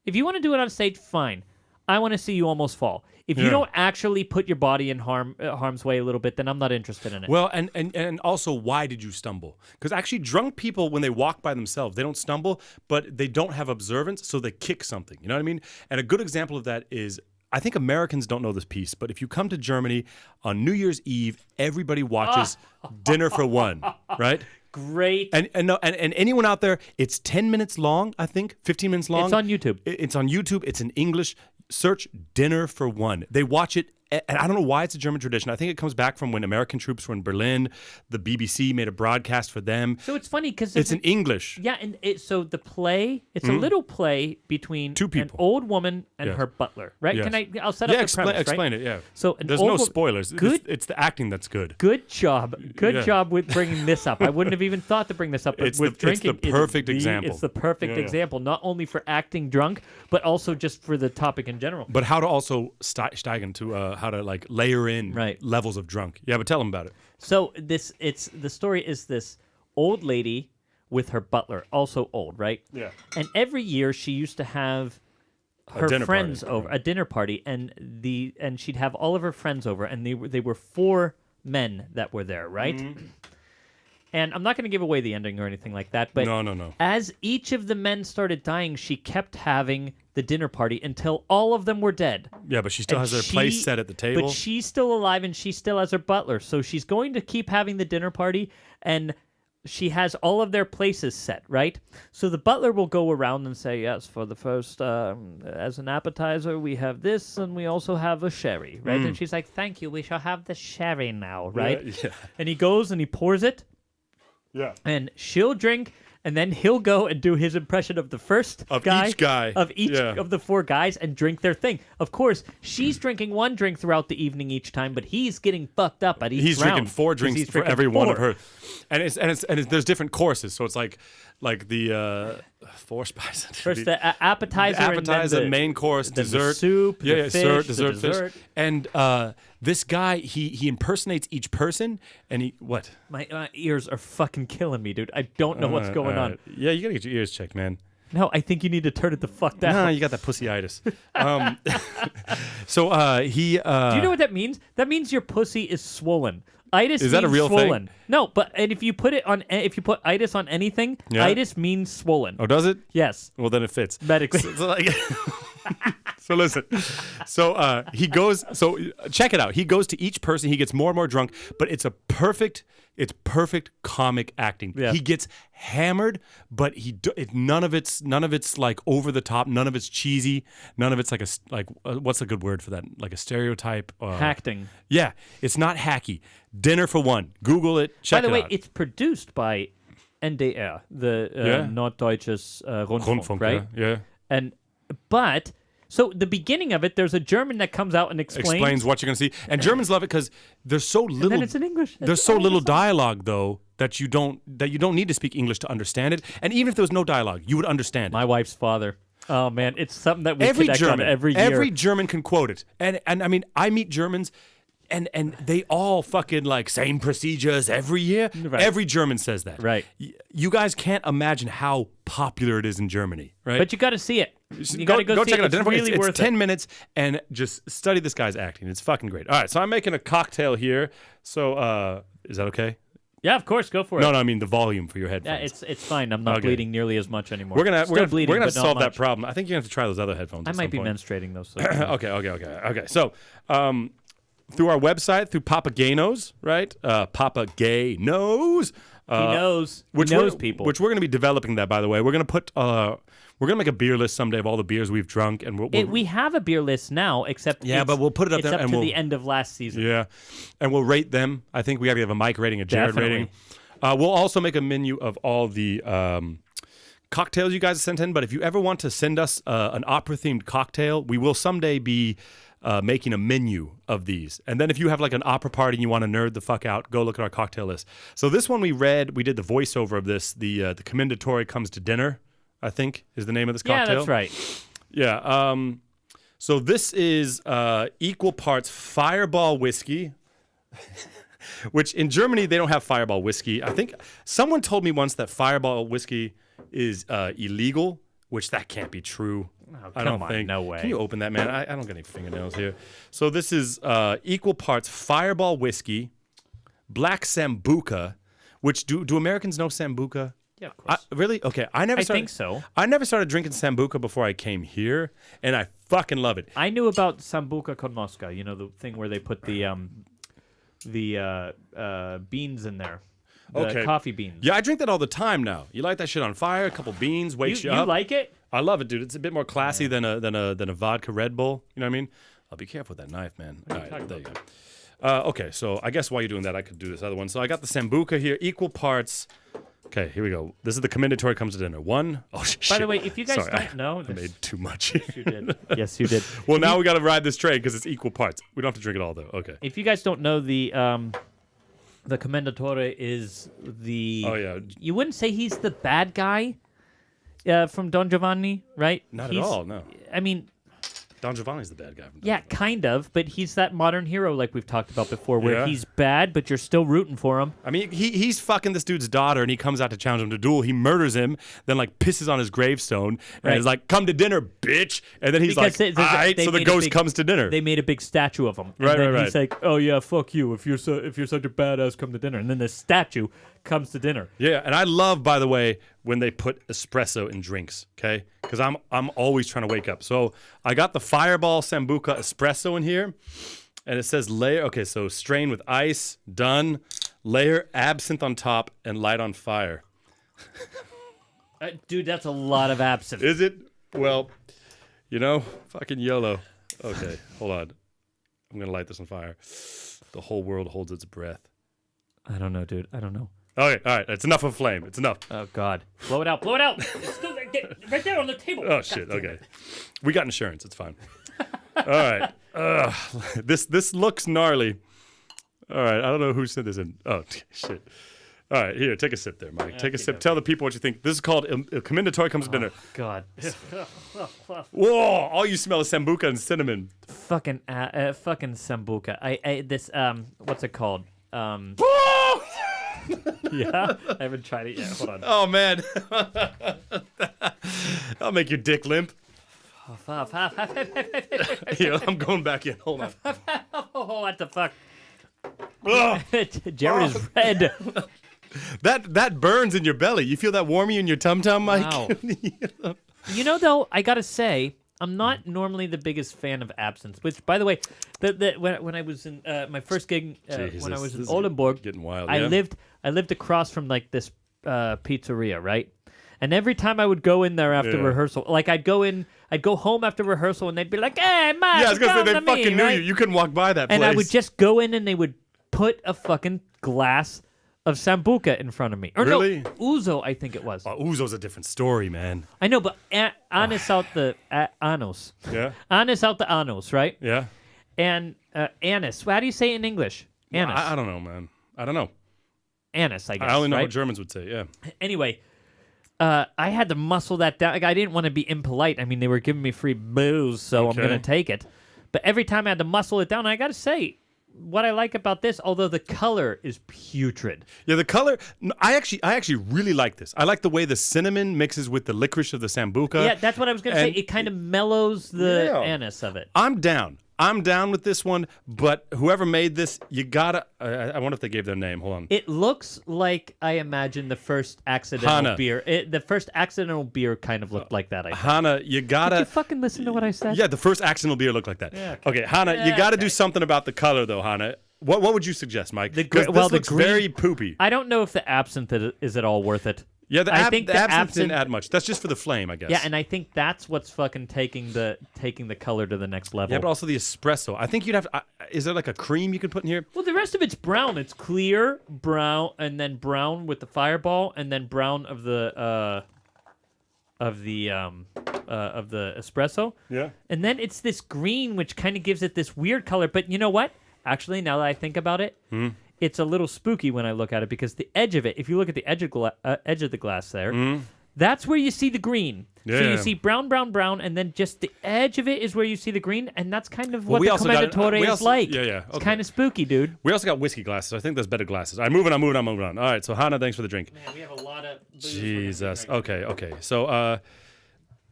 if you want to do it on stage, fine. I want to see you almost fall. If you Yeah. don't actually put your body in harm's way a little bit, then I'm not interested in it. Well, and also, why did you stumble? Because actually, drunk people, when they walk by themselves, they don't stumble, but they don't have observance, so they kick something. You know what I mean? And a good example of that is, I think Americans don't know this piece, but if you come to Germany on New Year's Eve, everybody watches Dinner for One, right? Great. And anyone out there, it's 10 minutes long, I think, 15 minutes long. It's on YouTube. It's on YouTube. It's in English. Search Dinner for One. They watch it, and I don't know why it's a German tradition. I think it comes back from when American troops were in Berlin. The BBC made a broadcast for them. So it's funny because It's in English. Yeah, and so the play, it's a little play between Two an people. old woman and Yes. her butler, right? Yes. I'll set up the explain, premise, right? explain it, yeah. So an There's old no wo- spoilers. Good- It's the acting that's good. Good job. Good Yeah. job with bringing this up. I wouldn't have even thought to bring this up, but It's with the- it's the drinking, perfect example. It's the perfect Yeah, yeah. example, not only for acting drunk, but also just for the topic in general. But how to also steigen to how to like layer in Right. levels of drunk. Yeah, but tell them about it. So the story is this old lady with her butler, also old, right? Yeah. And every year she used to have her dinner friends party. over, a dinner party, and she'd have all of her friends over, and they were 4 men that were there, right? Mm-hmm. And I'm not going to give away the ending or anything like that, but No. as each of the men started dying, she kept having the dinner party until all of them were dead. Yeah, but she still And has her place set at the table. But she's still alive and she still has her butler. So she's going to keep having the dinner party. And she has all of their places set, right? So the butler will go around and say, yes, for the first, as an appetizer, we have this, and we also have a sherry, right? And she's like, thank you, we shall have the sherry now, right? Yeah. And he goes and he pours it, Yeah. and she'll drink, and then he'll go and do his impression of the first Of guy. each guy. Of each Yeah. of the 4 guys and drink their thing. Of course, she's drinking 1 drink throughout the evening each time, but he's getting fucked up at each He's round. drinking 4 'cause drinks he's for drinking every one 4. of her, and there's different courses. So it's like the 4 spices. First the appetizer, and then appetizer, the main course, then the dessert, soup, yeah, the yeah, fish, dessert, the dessert. fish, and this guy he impersonates each person, and he what? My ears are fucking killing me, dude. I don't know what's going on. Yeah, you gotta get your ears checked, man. No, I think you need to turn it the fuck down. Nah, you got that pussyitis. So he. Do you know what that means? That means your pussy is swollen. Itis Is that a means real thing? swollen. No, but and if you put itis on anything, Yeah. itis means swollen. Oh, does it? Yes, Well, then it fits. medically. So, like, so listen. So he goes. So check it out. He goes to each person. He gets more and more drunk, but it's perfect comic acting. Yeah. He gets hammered, but none of it's like over the top. None of it's cheesy. None of it's like what's a good word for that? Like a stereotype. Acting. Yeah, it's not hacky. Dinner for One. Google it. Check By the it way, out. it's produced by NDR, the Yeah. Norddeutsches Rundfunk, Rundfunk, right? Yeah. But so the beginning of it, there's a German that comes out and Explains what you're gonna see, and Germans love it because there's so and little. then it's in English. There's so little dialogue though that you don't need to speak English to understand it. And even if there was no dialogue, you would understand it. My wife's father. Oh man, it's something that we Every connect German, on every year. every German can quote it. And I mean, I meet Germans. And they all fucking like same procedures every year. Right. Every German says that. Right. You guys can't imagine how popular it is in Germany, right? But you got to see it. You go, got to go see check it out. It's Dinner for- really it's worth 10 minutes, and just study this guy's acting. It's fucking great. All right, so I'm making a cocktail here. So is that okay? Yeah, of course, go for it. No, I mean the volume for your Yeah, headphones. it's fine. I'm not Okay. bleeding nearly as much anymore. we're gonna Still we're gonna, bleeding, we're gonna but not solve that much. problem. I think you're gonna have to try those other headphones. I at might some be point. menstruating though. So Okay. So, through our website, through Papagainos, right? Papagainos. he knows. He Which knows we're, people. Which we're going to be developing that, by the way. We're going to put. We're going to make a beer list someday of all the beers we've drunk, and we have a beer list now, except Yeah, it's- but we'll put it up it's there up and to we'll- the end of last season. Yeah, and we'll rate them. I think we got to have a Mike rating, a Jared Definitely. rating. We'll also make a menu of all the cocktails you guys sent in. But if you ever want to send us an opera-themed cocktail, we will someday be making a menu of these. And then if you have like an opera party and you want to nerd the fuck out, go look at our cocktail list. So this one we did the voiceover of this. The Commendatore Comes to Dinner, I think, is the name of this Yeah, cocktail. that's right. Yeah. So this is equal parts Fireball whiskey, which in Germany they don't have Fireball whiskey. I think someone told me once that Fireball whiskey is illegal, which that can't be true. I don't come on, think. no way. Can you open that, man? I don't get any fingernails here. So this is equal parts Fireball whiskey, black Sambuca, which do Americans know Sambuca? Yeah, of course. Really? Okay. I think so. I never started drinking Sambuca before I came here, and I fucking love it. I knew about Sambuca con Mosca. You know, the thing where they put the beans in there. The Okay. coffee beans. Yeah, I drink that all the time now. You light that shit on fire, a couple beans, wakes you You up. like it? I love it, dude. It's a bit more classy than a vodka Red Bull. You know what I mean? I'll be careful with that knife, man. All right, there you go. Okay, so I guess while you're doing that, I could do this other one. So I got the Sambuca here, equal parts. Okay, here we go. This is the Commendatore Comes to Dinner. One. Oh, shit. By the way, if you guys Sorry, don't know, I made too much. you did. Yes, you did. Well, now we got to ride this train because it's equal parts. We don't have to drink it all, though. Okay. If you guys don't know, the Commendatore is the. Oh, yeah. You wouldn't say he's the bad guy from Don Giovanni, right? Not He's- at all, no. I mean, Don Giovanni's the bad guy. From Don yeah, Giovanni. kind of, but he's that modern hero like we've talked about before, where Yeah. he's bad, but you're still rooting for him. I mean, he's fucking this dude's daughter, and he comes out to challenge him to duel. He murders him, then like pisses on his gravestone, and Right. is like, "Come to dinner, bitch!" And then he's Because like, they- "All right." they So the made a ghost big- comes to dinner. They made a big statue of him. And Right, then right, he's like, "Oh yeah, fuck you. If you're such a badass, come to dinner." And then the statue comes to dinner. Yeah, and I love, by the way, when they put espresso in drinks, okay? Because I'm always trying to wake up. So I got the Fireball Sambuca espresso in here, and it says layer. Okay, so strain with ice, done. Layer absinthe on top and light on fire. Dude, that's a lot of absinthe. Is it? Well, fucking YOLO. Okay, hold on. I'm going to light this on fire. The whole world holds its breath. I don't know, dude. I don't know. Okay, all right. It's enough of flame. It's enough. Oh, God. Blow it out. Blow it out. It's still right there on the table. Oh, shit. Okay. We got insurance. It's fine. All right. This looks gnarly. All right. I don't know who sent this in. Oh, shit. All right. Here, take a sip there, Mike. Take a sip. Tell the people what you think. This is called Il Commendatore Comes to Dinner. God. Whoa. All you smell is sambuca and cinnamon. fucking sambuca. This what's it called? Yeah, I haven't tried it yet. Hold on. Oh, man. I'll make your dick limp. Here, I'm going back in. Hold on. Oh, what the fuck? Ugh. Jared is red. That burns in your belly. You feel that warming in your tum-tum, Mike? Wow. Though, I gotta say, I'm not normally the biggest fan of absinthe. Which, by the way, when I was in my first gig, when I was in Oldenburg, getting wild. I lived across from like this pizzeria, right? And every time I would go in there after rehearsal, like I'd go home after rehearsal, and they'd be like, "Hey, Mike, yeah, I was gonna say they me, fucking knew right?" you. You couldn't walk by that place. And I would just go in, and they would put a fucking glass of sambuca in front of me. Or Really? no, ouzo, I think it was. Ouzo's a different story, man. I know, but anus out the anus. Yeah. Anus out the anus, right? Yeah. And anus. How do you say it in English? Anus. I don't know, man. I don't know. Anus, I guess. I only know right? what Germans would say. Yeah. Anyway, I had to muscle that down. Like, I didn't want to be impolite. I mean, they were giving me free booze, so I'm Okay. going to take it. But every time I had to muscle it down, I got to say, what I like about this, although the color is putrid. Yeah, the color. I actually really like this. I like the way the cinnamon mixes with the licorice of the sambuca. Yeah, that's what I was going to say. and- It kind of mellows the Yeah. anise of it. I'm down. I'm down with this one, but whoever made this, you gotta. I wonder if they gave their name. Hold on. It looks like I imagine the first accidental Hana. beer. The first accidental beer kind of looked like that. I think. Hannah, you gotta. Did you fucking listen to what I said? Yeah, the first accidental beer looked like that. Yeah, Okay, Hannah, you Yeah, got to okay. do something about the color, though, Hannah. What would you suggest, Mike? The Because gr- this well, the looks green- very poopy. I don't know if the absinthe is at all worth it. Yeah, I think the the absinthe didn't absinthe- add much. That's just for the flame, I guess. Yeah, and I think that's what's fucking taking the color to the next level. yeah, but also the espresso. I think you'd have. Is there like a cream you can put in here? Well, the rest of it's brown. It's clear brown, and then brown with the fireball, and then brown of the espresso. Yeah. And then it's this green, which kind of gives it this weird color. But you know what? Actually, now that I think about it, it's a little spooky when I look at it because the edge of it, if you look at the edge of the glass there, that's where you see the green. So Yeah. you see brown, brown, brown, and then just the edge of it is where you see the green, and that's kind of Well, what we the also got- Commendatore we is also- like. yeah, yeah, It's okay. kind of spooky, dude. We also got whiskey glasses. I think there's better glasses. All right, moving on. All right, so Hannah, thanks for the drink. Man, we have a lot of Jesus. Okay. So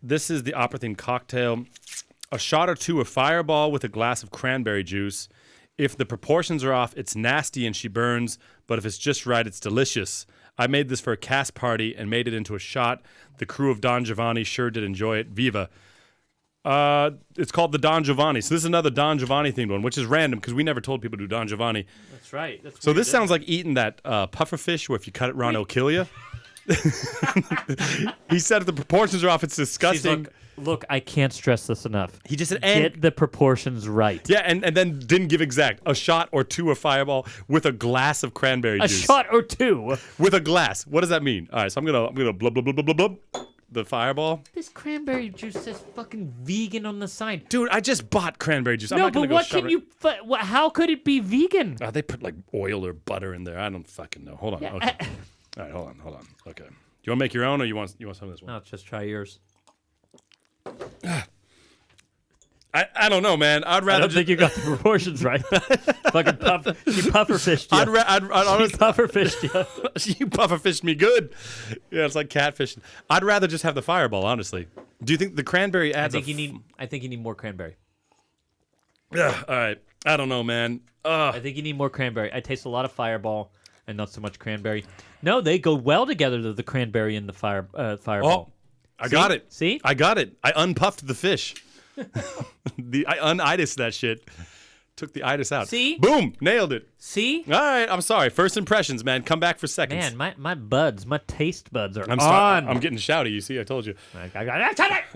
this is the opera themed cocktail. A shot or two of Fireball with a glass of cranberry juice. If the proportions are off, it's nasty and she burns, but if it's just right, it's delicious. I made this for a cast party and made it into a shot. The crew of Don Giovanni sure did enjoy it. Viva. It's called the Don Giovanni. So this is another Don Giovanni themed one, which is random because we never told people to do Don Giovanni. That's right. That's So weird, this isn't sounds like eating that puffer fish where if you cut it wrong, it'll kill you. He said if the proportions are off, it's it? She's disgusting. look, I can't stress this enough. He just said, Get the proportions right. yeah, and then didn't give exact. A shot or two of Fireball with a glass of cranberry A juice. shot or two. With a glass. What does that mean? All right, so I'm gonna blub blub blub blub blub blub. The Fireball. This cranberry juice says fucking vegan on the side. Dude, I just bought cranberry juice. I'm No, not gonna but go what shove can it. you? How could it be vegan? They put like oil or butter in there. I don't fucking know. Hold on. Yeah, Okay. All right, hold on. Okay. Do you want to make your own or you want some of this one? No, just try yours. I don't know, man. I'd I rather don't think you got the proportions right. Fucking she pufferfished you. I'd She honestly, pufferfished you. you pufferfished me good. Yeah, it's like catfishing. I'd rather just have the Fireball, honestly. Do you think the cranberry I adds think you need more cranberry. All right. I don't know, man. I think you need more cranberry. I taste a lot of Fireball and not so much cranberry. No, they go well together, the cranberry and the Fireball. Oh, I got it. See? I got it. I unpuffed the fish. I unitis that shit. Took the itis out. See? Boom. Nailed it. See? All right. I'm sorry. First impressions, man. Come back for seconds. Man, my taste buds are I'm on. sorry. I'm getting shouty. You see, I told you. All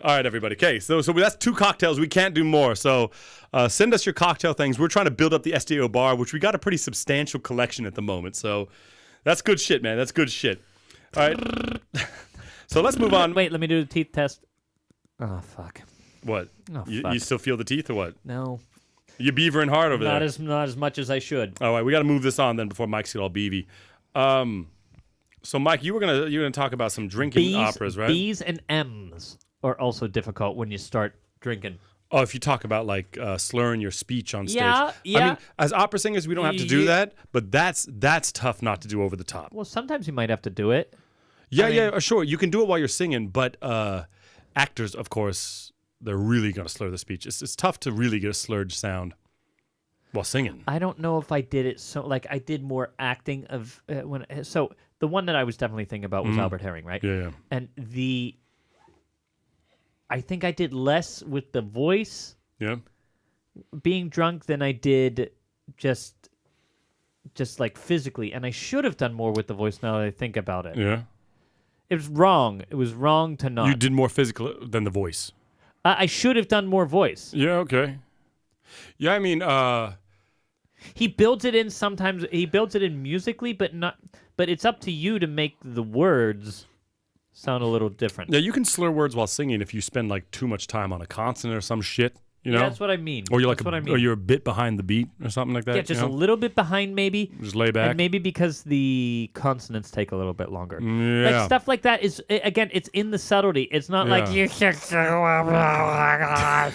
right, everybody. Okay, so that's 2 cocktails. We can't do more. So send us your cocktail things. We're trying to build up the SDO bar, which we got a pretty substantial collection at the moment. So that's good shit, man. That's good shit. All right. So let's move on. Wait, let me do the teeth test. Oh, fuck. What? Oh, You fuck. still feel the teeth or what? No. You beavering hard over Not there. as much as I should. All right, we got to move this on then before Mike's get all beavy. So Mike, you're gonna talk about some drinking operas, right? B's and M's are also difficult when you start drinking. Oh, if you talk about like slurring your speech on stage. Yeah. I mean, as opera singers, we don't have to do Yeah. that, but that's tough not to do over the top. Well, sometimes you might have to do it. Yeah, sure. You can do it while you're singing, but actors, of course, they're really gonna slur the speech. It's tough to really get a slurred sound while singing. I don't know if I did it so like I did more acting of so the one that I was definitely thinking about was Albert Herring, right? Yeah. And I think I did less with the voice Yeah. being drunk than I did just like physically, and I should have done more with the voice now that I think about it. Yeah. It was wrong. It was wrong to not. You did more physical than the voice. I should have done more voice. Yeah, okay. Yeah, I mean, He builds it in sometimes. He builds it in musically, but not. But it's up to you to make the words sound a little different. yeah, you can slur words while singing if you spend like too much time on a consonant or some shit, you know? Yeah, that's what I mean. Or you're like that's what I mean. or you're a bit behind the beat or something like that. Yeah, just you a know? little bit behind, maybe. Just lay back. And maybe because the consonants take a little bit longer. Yeah. Like stuff like that is again, it's in the subtlety. It's not like Yeah. you.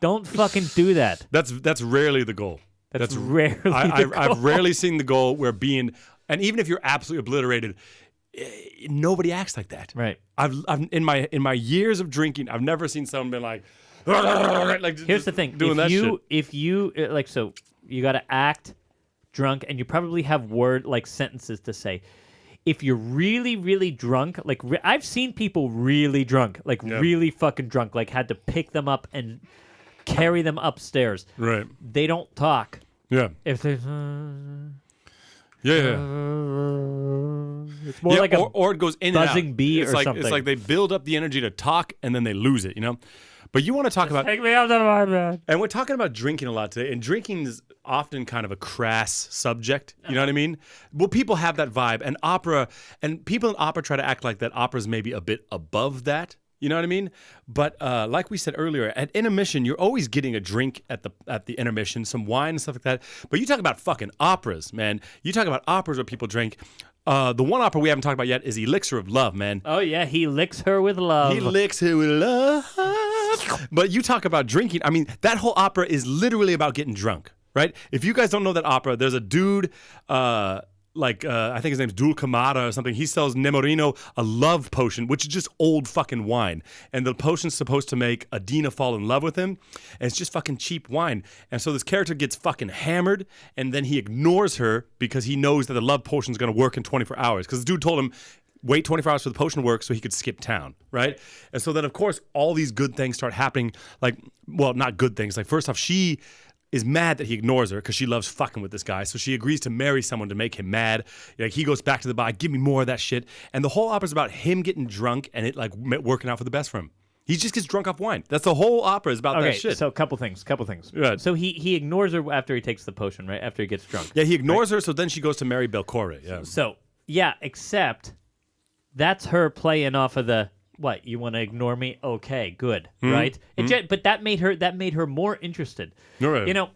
Don't fucking do that. That's rarely the goal. That's rarely. I've rarely seen the goal where being, and even if you're absolutely obliterated, nobody acts like that. Right. I've in my years of drinking, I've never seen someone be like, like Here's the thing: doing that shit. if you like, so you got to act drunk, and you probably have like sentences to say. If you're really, really drunk, like I've seen people really drunk, like really fucking drunk, like had to pick them up and carry them upstairs. Right. They don't talk. Yeah. If they, Yeah. it's more like or it goes in buzzing and out. bee it's or like, something. It's like they build up the energy to talk and then they lose it, you know? But you want to talk about, take me out of my bed. and we're talking about drinking a lot today, and drinking is often kind of a crass subject. You know what I mean? Well, people have that vibe, and opera, and people in opera try to act like that opera's maybe a bit above that. You know what I mean? But like we said earlier, at intermission, you're always getting a drink at the intermission, some wine and stuff like that. But you talk about fucking operas, man. You talk about operas where people drink. The one opera we haven't talked about yet is Elixir of Love, man. Oh yeah, he licks her with love. He licks her with love. But you talk about drinking. I mean, that whole opera is literally about getting drunk, right? If you guys don't know that opera, there's a dude, I think his name's Dul Kamada or something. He sells Nemorino, a love potion, which is just old fucking wine. And the potion's supposed to make Adina fall in love with him. And it's just fucking cheap wine. And so this character gets fucking hammered, and then he ignores her because he knows that the love potion's going to work in 24 hours. Because the dude told him, wait 24 hours for the potion to work so he could skip town, right? And so then, of course, all these good things start happening. Like, well, not good things. Like, first off, she is mad that he ignores her because she loves fucking with this guy. So she agrees to marry someone to make him mad. Like, he goes back to the bar, give me more of that shit. And the whole opera's about him getting drunk and it like working out for the best for him. He just gets drunk off wine. That's the whole opera is about that shit. So couple things. Right. So he ignores her after he takes the potion, right? After he gets drunk. Yeah, he ignores her, so then she goes to marry Belcore. Yeah. So yeah, except that's her playing off of the what? You want to ignore me? Okay, good, right? But that made her more interested. Right. You know,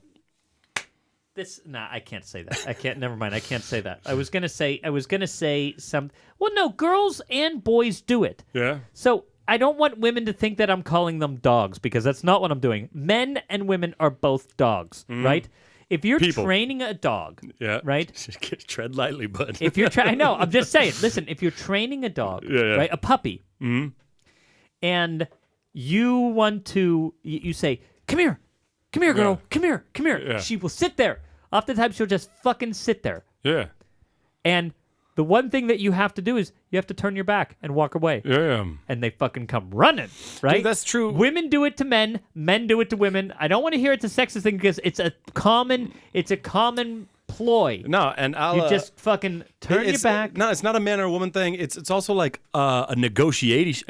I can't say that. I can't. Never mind. I can't say that. I was gonna say some. Well, no, girls and boys do it. Yeah. So I don't want women to think that I'm calling them dogs because that's not what I'm doing. Men and women are both dogs, right? If you're People. training a dog, Yeah. right? Tread lightly, bud. If you're trying, no, I'm just saying. Listen, if you're training a dog, Yeah. right, a puppy, and you want to, you say, "Come here, girl, come here." Yeah. She will sit there. Oftentimes, she'll just fucking sit there, Yeah. and The one thing that you have to do is you have to turn your back and walk away. Yeah. And they fucking come running, right? Dude, that's true. Women do it to men. Men do it to women. I don't want to hear it's a sexist thing because it's a common ploy. No, and I'll You just fucking turn your back. No, it's not a man or a woman thing. It's also like a negotiation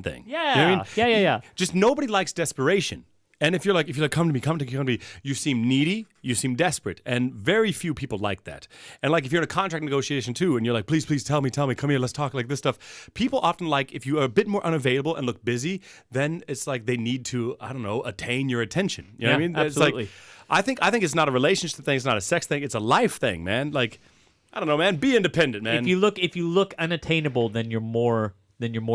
thing. Yeah. You know what I mean? Yeah. Just nobody likes desperation. And if you're like, come to me, you seem needy, you seem desperate, and very few people like that. And like, if you're in a contract negotiation too, and you're like, please, tell me, come here, let's talk, like this stuff. People often like, if you are a bit more unavailable and look busy, then it's like they need to, I don't know, attain your attention. You know what I mean? Absolutely. It's like, I think it's not a relationship thing, it's not a sex thing, it's a life thing, man. Like, I don't know, man. Be independent, man. If you look unattainable, then you're more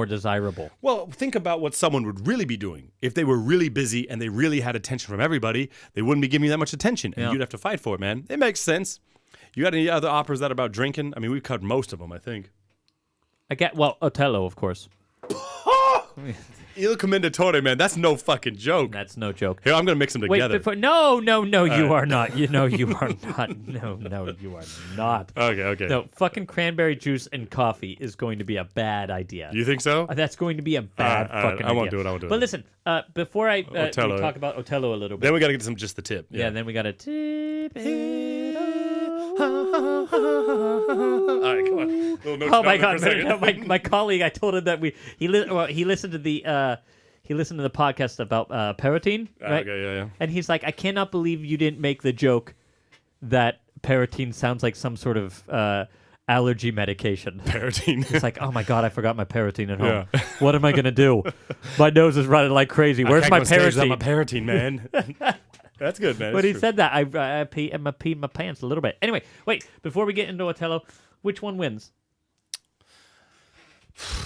desirable. Well, think about what someone would really be doing. If they were really busy and they really had attention from everybody, they wouldn't be giving you that much attention, and you'd have to fight for it, man. It makes sense. You got any other operas that are about drinking? I mean, we've covered most of them, I think. Othello, of course. Il Commendatore, man, that's no fucking joke. That's no joke. Here, I'm gonna mix them together. No, you are not. You are not. No, you are not. Okay. No, fucking cranberry juice and coffee is going to be a bad idea. You think so? That's going to be a bad fucking idea. I won't do it. But listen, before we Otello. talk about Otello a little bit. Then we gotta get some just the tip. Yeah, then we gotta tip it. All right, come on. Oh my god! My colleague, I told him that he listened to the podcast about Paratine, right? Okay, yeah. And he's like, I cannot believe you didn't make the joke that Paratine sounds like some sort of allergy medication. Paratine. It's like, oh my god, I forgot my Paratine at home. Yeah. What am I gonna do? My nose is running like crazy. Where's my Paratine? My Paratine, man. That's good, man. When he said that, I peed my pants a little bit. Anyway, wait. Before we get into Otello, which one wins?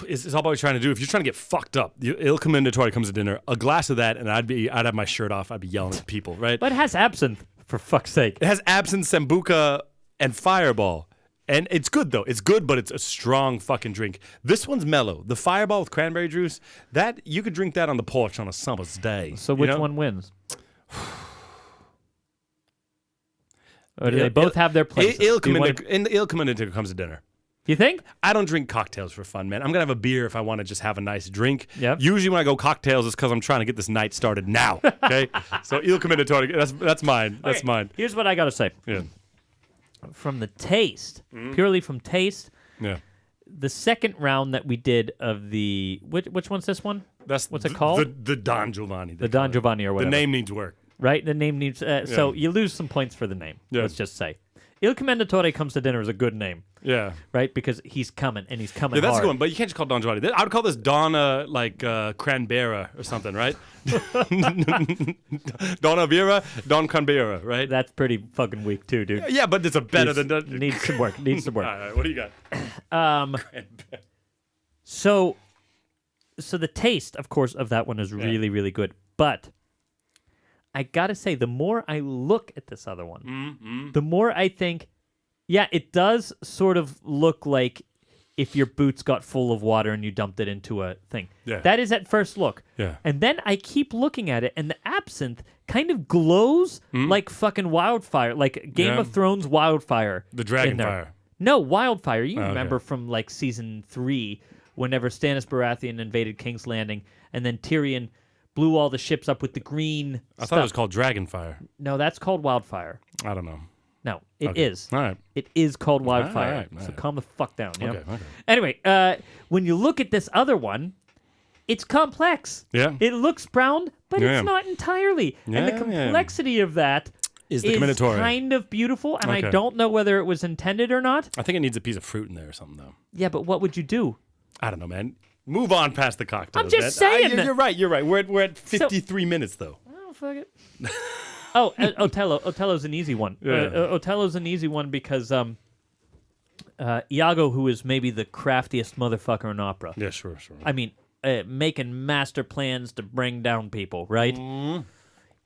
It's all about what you're trying to do. If you're trying to get fucked up, Il Commendatore comes to dinner, a glass of that, and I'd have my shirt off. I'd be yelling at people, right? But it has absinthe, for fuck's sake. It has absinthe, sambuca, and Fireball. And it's good, though. It's good, but it's a strong fucking drink. This one's mellow. The Fireball with cranberry juice, that you could drink that on the porch on a summer's day. So which one wins? Or do they both have their places? Il Commendatore comes to dinner. You think? I don't drink cocktails for fun, man. I'm going to have a beer if I want to just have a nice drink. Yep. Usually when I go cocktails, it's because I'm trying to get this night started now. Okay? So Il Commendatore, that's mine. That's Okay, mine. Here's what I got to say. Yeah. From the taste, purely from taste, Yeah. the second round that we did of the... Which one's this one? That's What's it called? The Don Giovanni. The Don Giovanni or whatever. The name needs work. Right? The name needs... So you lose some points for the name, let's just say. Il Commendatore comes to dinner is a good name. Yeah. Right? Because he's coming, and he's coming Yeah, that's hard. a good one, but you can't just call it Don Giovanni. I would call this Donna, Cranberra or something, right? Donna Vera, Don Cranberra, right? That's pretty fucking weak, too, dude. Yeah, but it's a better than... Needs some work. Needs some work. All right, what do you got? So the taste, of course, of that one is really, really good. But I gotta say, the more I look at this other one, the more I think, yeah, it does sort of look like if your boots got full of water and you dumped it into a thing. Yeah. That is at first look. Yeah. And then I keep looking at it, and the absinthe kind of glows like fucking wildfire, like Game of Thrones wildfire. The dragon in there. fire. No, wildfire. You remember okay. from like season 3, whenever Stannis Baratheon invaded King's Landing, and then Tyrion blew all the ships up with the green I stuff. thought it was called Dragonfire. No, that's called wildfire. I don't know. No, it is. All right. It is called wildfire. all So right. calm the fuck down. You know? Okay. Anyway, when you look at this other one, it's complex. Yeah. It looks brown, but Yeah. it's not entirely. And the Yeah. complexity of that Is the Commendatore. kind of beautiful, and I Okay. don't know whether it was intended or not. I think it needs a piece of fruit in there or something, though. Yeah, but what would you do? I don't know, man. Move on past the cocktails. I'm just saying that- You're right. We're at 53 minutes, though. Oh, fuck it. Oh, Otello. Otello's an easy one. Yeah. Otello's an easy one because Iago, who is maybe the craftiest motherfucker in opera. Yeah, sure. I mean, making master plans to bring down people, right? Mm-hmm.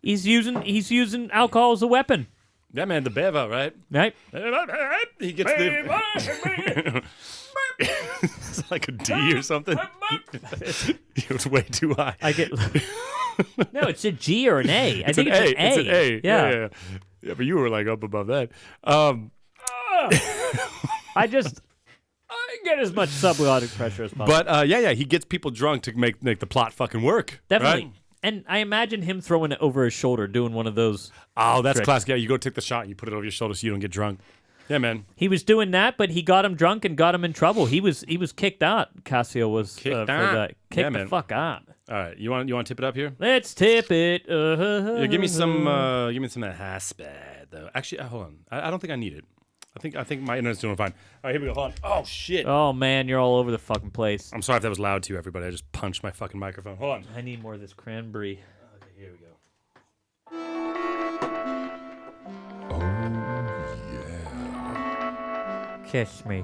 He's using alcohol as a weapon, Yeah, man, the beva, right? right? He gets the... It's like a D or something. It was way too high. I get. No, it's a G or an A. I It's think an it's A. an A. It's an A. Yeah. Yeah, but you were like up above that. I get as much subaquatic pressure as possible. But he gets people drunk to make the plot fucking work. Definitely. Right? And I imagine him throwing it over his shoulder, doing one of those. Oh, that's tricks. classic. Yeah, you go take the shot and you put it over your shoulder so you don't get drunk. Yeah, man. He was doing that, but he got him drunk and got him in trouble. He was kicked out. Cassio was Kicked for out? that. Kicked Yeah, the man. fuck out. All right, you want to tip it up here? Let's tip it. Yeah, give me some of that Haspad though. Actually, hold on. I don't think I need it. I think my internet's doing fine. All right, here we go. Hold on. Oh shit. Oh man, you're all over the fucking place. I'm sorry if that was loud to you, everybody. I just punched my fucking microphone. Hold on. I need more of this cranberry. Okay, here we go. Kiss me.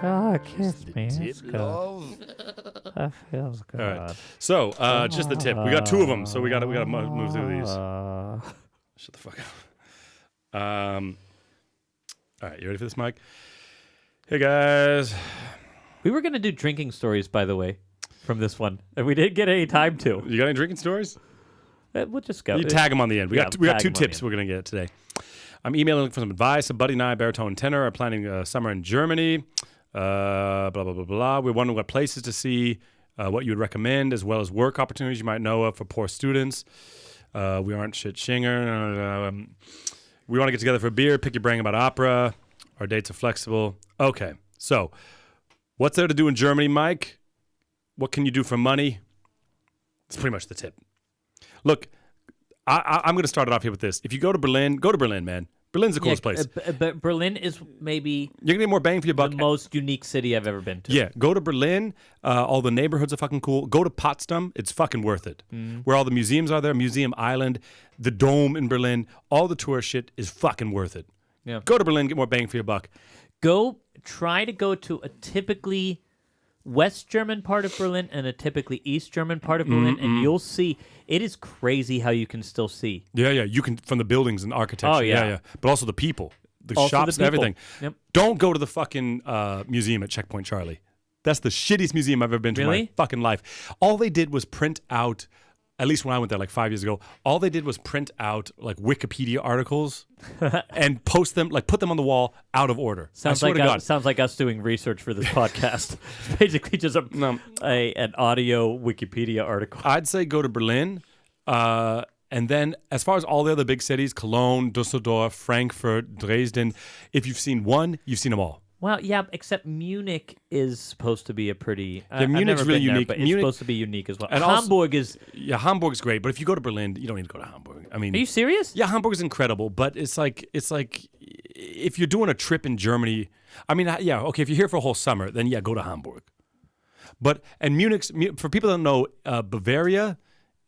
Oh, kiss me. That's good. That feels good. All right. So, just the tip. We got two of them, so we got to move through these. Shut the fuck up. All right, you ready for this, Mike? Hey guys. We were gonna do drinking stories, by the way, from this one, and we didn't get any time to. You got any drinking stories? We'll just go. You tag them on the end. We got tag two 'em on the tips end. we're gonna get today. I'm emailing for some advice. A buddy and I, baritone and tenor, are planning a summer in Germany. Blah blah blah blah. We're wondering what places to see, what you would recommend, as well as work opportunities you might know of for poor students. We aren't shit shinger. We want to get together for a beer. Pick your brain about opera. Our dates are flexible. Okay, so what's there to do in Germany, Mike? What can you do for money? It's pretty much the tip. Look, I'm going to start it off here with this. If you go to Berlin, man. Berlin's the coolest place. But Berlin is maybe You're going to get more bang for your buck. the most unique city I've ever been to. Yeah, go to Berlin. All the neighborhoods are fucking cool. Go to Potsdam. It's fucking worth it. Where all the museums are there, Museum Island, the Dome in Berlin, all the tourist shit is fucking worth it. Yeah. Go to Berlin, get more bang for your buck. Try to go to a typically West German part of Berlin and a typically East German part of Berlin, and you'll see it is crazy how you can still see. Yeah, you can, from the buildings and architecture. Oh, yeah. But also the people, the Also shops the and people. everything. Yep. Don't go to the fucking museum at Checkpoint Charlie. That's the shittiest museum I've ever been to in Really? my fucking life. All they did was print out, at least when I went there like 5 years ago, all they did was print out like Wikipedia articles and post them, like put them on the wall out of order. Sounds I swear like to God. sounds like us doing research for this podcast. Basically, just an audio Wikipedia article. I'd say go to Berlin. And then as far as all the other big cities, Cologne, Dusseldorf, Frankfurt, Dresden, if you've seen one, you've seen them all. Well, yeah, except Munich is supposed to be a pretty. I've Munich's never really been there, unique. but Munich- it's supposed to be unique as well. And also- Hamburg is. Yeah, Hamburg's great, but if you go to Berlin, you don't need to go to Hamburg. I mean, Are you serious? yeah, Hamburg's incredible, but it's like if you're doing a trip in Germany, I mean, yeah, okay, if you're here for a whole summer, then yeah, go to Hamburg. And Munich's, for people that don't know, Bavaria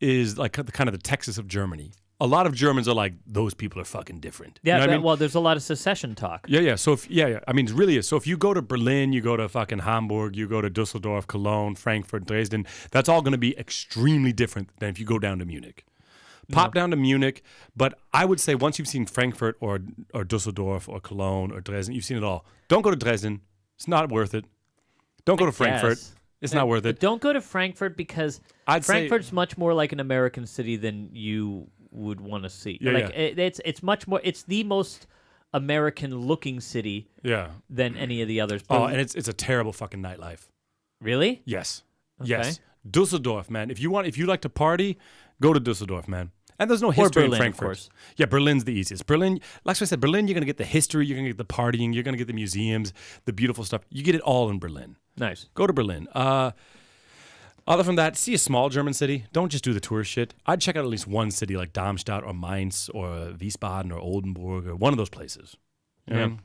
is like kind of the Texas of Germany. A lot of Germans are like, those people are fucking different. Yeah, You know what I mean? well, there's a lot of secession talk. Yeah. So I mean, it really is. So if you go to Berlin, you go to fucking Hamburg, you go to Dusseldorf, Cologne, Frankfurt, Dresden, that's all going to be extremely different than if you go down to Munich. Pop down to Munich, but I would say once you've seen Frankfurt or Dusseldorf or Cologne or Dresden, you've seen it all. Don't go to Dresden. It's not worth it. Don't go to Frankfurt. Yes. It's not worth it. Don't go to Frankfurt because I'd say- Frankfurt's much more like an American city than you would want to see. Yeah, like it's much more. It's the most American-looking city Yeah. than any of the others. Oh, and it's a terrible fucking nightlife. Really? Yes. Okay. Yes. Dusseldorf, man. If you like to party, go to Dusseldorf, man. And there's no history Berlin, in of Frankfurt. course. Yeah, Berlin's the easiest. Berlin, like I said, Berlin, you're going to get the history, you're going to get the partying, you're going to get the museums, the beautiful stuff. You get it all in Berlin. Nice. Go to Berlin. Other from that, see a small German city. Don't just do the tourist shit. I'd check out at least one city like Darmstadt or Mainz or Wiesbaden or Oldenburg or one of those places. You know?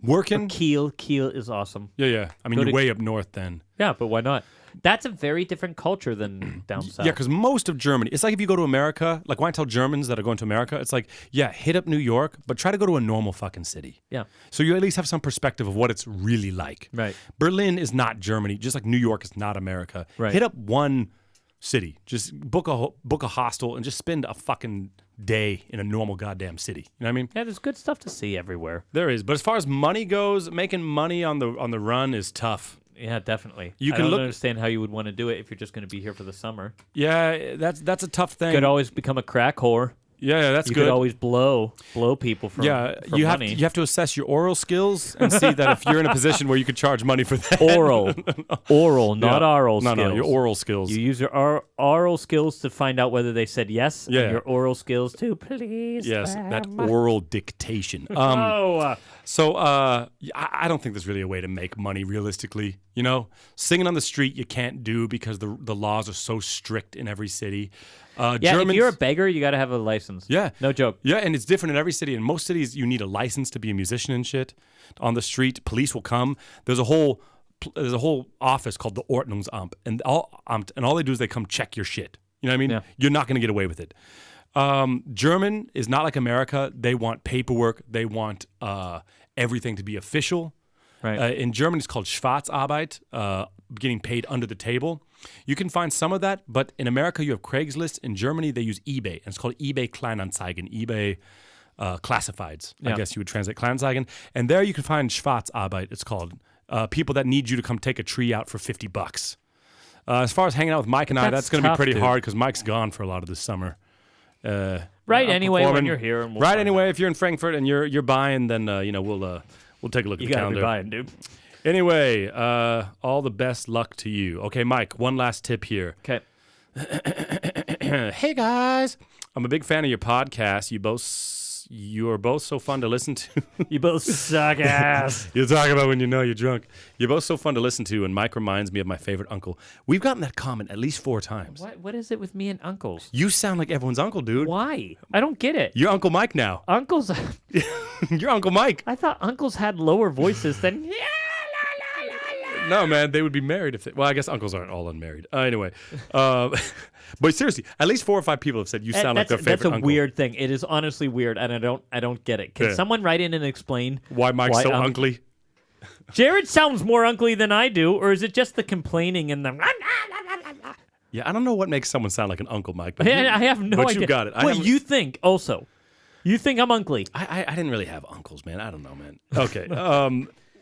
Working? Kiel is awesome. Yeah. I mean, Go you're to- way up north then. Yeah, but why not? That's a very different culture than down south. Yeah, because most of Germany, it's like if you go to America, like when I tell Germans that are going to America, it's like, yeah, hit up New York, but try to go to a normal fucking city. Yeah. So you at least have some perspective of what it's really like. Right. Berlin is not Germany, just like New York is not America. Right. Hit up one city, just book a hostel and just spend a fucking day in a normal goddamn city. You know what I mean? Yeah, there's good stuff to see everywhere. There is, but as far as money goes, making money on the run is tough. Yeah, definitely. You I can don't look- understand how you would want to do it if you're just going to be here for the summer. Yeah, that's a tough thing. Could always become a crack whore. Yeah, that's You good. could always blow people for you money. have to assess your oral skills and see that if you're in a position where you could charge money for that. Oral, not Yeah. oral skills. No, your oral skills. You use your oral skills to find out whether they said yes, Yeah. and your oral skills to please. Yes, that them. oral dictation. So I don't think there's really a way to make money realistically. You know, singing on the street you can't do because the laws are so strict in every city. Yeah, Germans, if you're a beggar, you got to have a license. yeah, No joke. yeah, and it's different in every city. In most cities, you need a license to be a musician and shit. On the street, police will come. There's a whole office called the Ordnungsamt, and all they do is they come check your shit. You know what I mean? Yeah. You're not going to get away with it. German is not like America. They want paperwork. They want everything to be official. Right. In German, it's called Schwarzarbeit, getting paid under the table. You can find some of that, but in America, you have Craigslist. In Germany, they use eBay, and it's called eBay Kleinanzeigen, eBay Classifieds. I Yeah. guess you would translate Kleinanzeigen. And there you can find Schwarzarbeit, it's called. People that need you to come take a tree out for $50. As far as hanging out with Mike and I, That's that's going to be tough, pretty dude. hard because Mike's gone for a lot of this summer. Right. Anyway, when performing. you're here, and we'll Right. find Anyway, if you're in Frankfurt and you're buying, then we'll take a look out. at You the got to calendar. be buying, dude. Anyway, all the best luck to you. Okay, Mike. One last tip here. Okay. Hey guys, I'm a big fan of your podcast. You are both so fun to listen to. You both suck ass. You're talking about when you know you're drunk. You're both so fun to listen to, and Mike reminds me of my favorite uncle. We've gotten that comment at least 4 times. What is it with me and uncles? You sound like everyone's uncle, dude. Why? I don't get it. You're Uncle Mike now. Uncles. You're Uncle Mike. I thought uncles had lower voices than. No, man, they would be married if they. Well, I guess uncles aren't all unmarried. Anyway, but seriously, at least 4 or 5 people have said you sound like their favorite That's a uncle. weird thing. It is honestly weird, and I don't get it. Can Yeah. someone write in and explain Why Mike's so uncly? Jared sounds more uncly than I do, or is it just the complaining and the? Yeah, I don't know what makes someone sound like an uncle, Mike. But I have no but idea. you got it. Wait, you think also? You think I'm uncly? I didn't really have uncles, man. I don't know, man. Okay.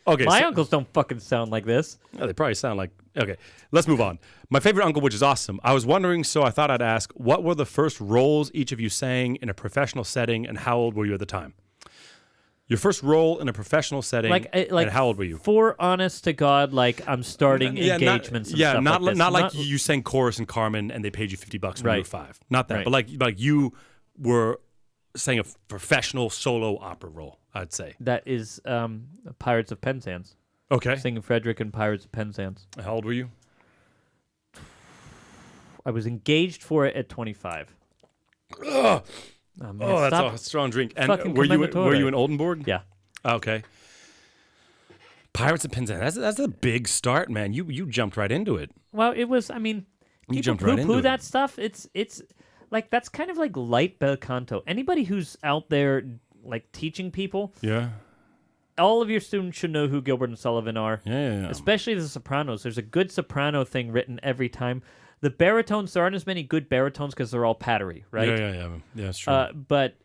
Okay. My so- uncles don't fucking sound like this. Oh, they probably sound like. Okay, let's move on. My favorite uncle, which is awesome. I was wondering, so I thought I'd ask, what were the first roles each of you sang in a professional setting, and how old were you at the time? Your first role in a professional setting, and how old were you? For honest to God, like I'm starting engagements. And stuff not like this. not like you sang chorus in Carmen and they paid you $50 when you were Right. 5. Not that, Right. but like you were sang a professional solo opera role. I'd say. That is Pirates of Penzance. Okay. Singing Frederick and Pirates of Penzance. How old were you? I was engaged for it at 25. Ugh. Oh, man, Oh, that's stop. a strong drink. And fucking were you commendatore. in Oldenburg? Yeah. Okay. Pirates of Penzance. That's a big start, man. You jumped right into it. Well, it was. I mean, You people jumped right into poo-poo it. that stuff. It's like that's kind of like light bel canto. Anybody who's out there like teaching people, Yeah. all of your students should know who Gilbert and Sullivan are. Yeah. Especially the sopranos. There's a good soprano thing written every time. The baritones, there aren't as many good baritones because they're all pattery, right? Yeah, that's true. But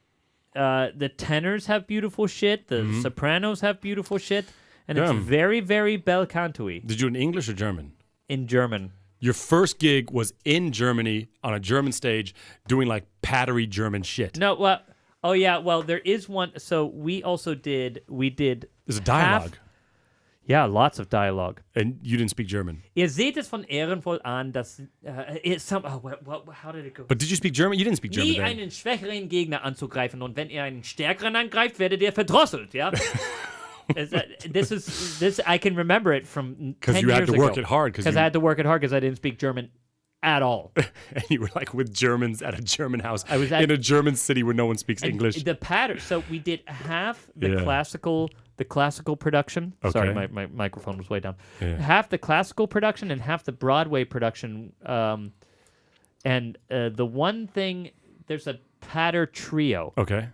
the tenors have beautiful shit. The sopranos have beautiful shit. And Yeah. it's very, very bel canto-y Did you in English or German? in German. Your first gig was in Germany on a German stage doing like pattery German shit. No, well, oh yeah, well, there is one. So we did. There's a dialogue. Yeah, lots of dialogue. And you didn't speak German. Ihr seht es von Ehrenvoll an, dass how did it go? But did you speak German? You didn't speak German Nie then. einen schwächeren Gegner anzugreifen und wenn ihr einen stärkeren angreift, werdet ihr verdrosselt, ja? This I can remember it from 10 years ago. Because you had to work it hard. Because I had to work it hard because I didn't speak German at all. And you were like with Germans at a German house. I was in a German city where no one speaks And English. The pattern. So we did half the Yeah. classical production. Sorry, Okay. my microphone was way down. Yeah. Half the classical production and half the Broadway production. And the one thing, there's a patter trio. Okay.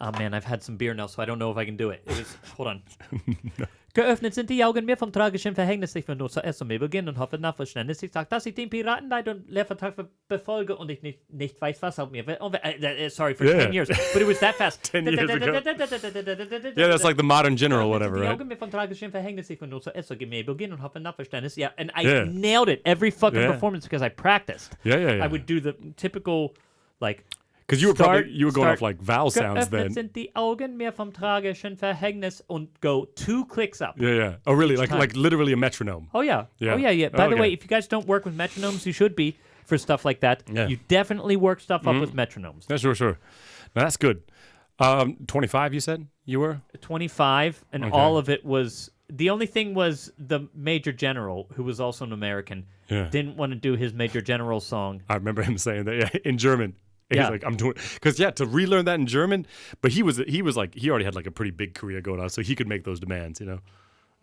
Oh man, I've had some beer now, so I don't know if I can do it. It was, hold on. Geöffnet sind die Augen mir vom tragischen Verhängnis. Ich will nur zuerst zu mir beginnen und hoffe nach Verständnis. Ich sag, dass ich den Piratenleid und Lehrvertrag befolge und ich nicht weiß, was auf mir... sorry for 10 years, but it was that fast. 10 years ago. Yeah, that's like the modern general, whatever, Die right? Augen mir vom tragischen Verhängnis. Ich will nur zuerst zu mir beginnen und hoffe nach Verständnis. Yeah, and I Yeah. nailed it every fucking Yeah. performance because I practiced. Yeah. I would do the typical, like... Because you were going off like vowel sounds Geöffnet then. sind die Augen mir vom tragischen Verhängnis und go 2 clicks up. Yeah. Oh, really? time. Like literally a metronome. Oh yeah. Yeah. Oh yeah. By the Okay. way, if you guys don't work with metronomes, you should be for stuff like that. Yeah. You definitely work stuff up with metronomes. Yeah, sure. Now that's good. 25, you said you were? 25, and Okay. all of it was. The only thing was the Major General, who was also an American, Yeah. didn't want to do his Major General song. I remember him saying that, yeah, in German. He's Yeah. like, I'm doing, because to relearn that in German, but he was like, he already had like a pretty big career going on, so he could make those demands, you know?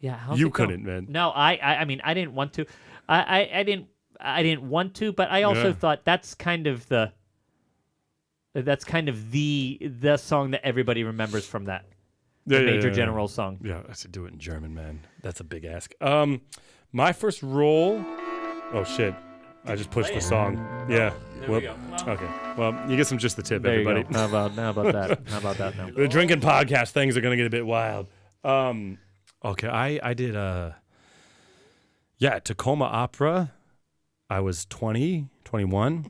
Yeah, how's You it go? couldn't, man. No, I mean, I didn't want to. I didn't want to, but I also Yeah. thought that's kind of the song that everybody remembers from that Major General song. Yeah, I should do it in German, man. That's a big ask. My first role, oh shit. I just pushed the song. Yeah. we go. Okay. Well, you get some just the tip, There everybody. you go. How about that? How about that now? The drinking podcast things are gonna get a bit wild. Okay, I did Tacoma Opera. I was 20, 21,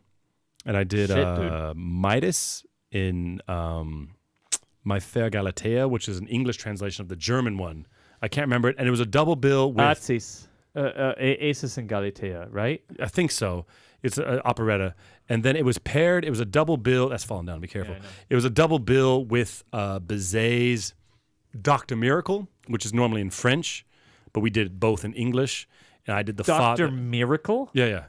and I did Shit, dude. Midas in My Fair Galatea, which is an English translation of the German one. I can't remember it, and it was a double bill with Azis. Aces and Galatea, right? I think so. It's an operetta. And then it was paired. It was a double bill. That's falling down. Be careful. I know. It was a double bill with Bizet's Dr. Miracle, which is normally in French, but we did it both in English. And I did the Dr. father. Miracle? Yeah.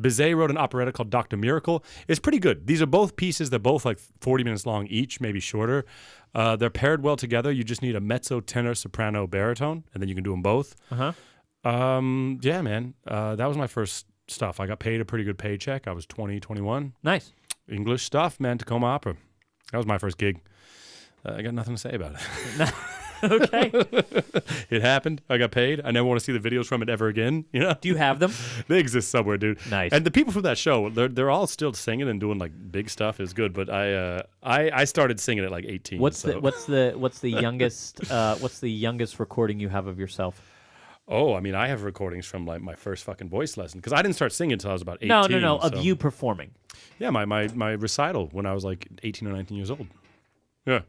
Bizet wrote an operetta called Dr. Miracle. It's pretty good. These are both pieces. They're both like 40 minutes long each, maybe shorter. They're paired well together. You just need a mezzo, tenor, soprano, baritone, and then you can do them both. Uh-huh. Yeah, man. That was my first stuff. I got paid a pretty good paycheck. I was 20, 21. Nice. English stuff, man. Tacoma Opera. That was my first gig. I got nothing to say about it. Okay. It happened. I got paid. I never want to see the videos from it ever again. You know, Do you have them? they exist somewhere, dude. Nice. And the people from that show, they're all still singing and doing like big stuff. It's good. But I started singing at like 18. What's so. the youngest recording you have of yourself? Oh, I mean, I have recordings from like my first fucking voice lesson because I didn't start singing until I was about 18. No. Of so- you performing. Yeah, my recital when I was like 18 or 19 years old. Yeah.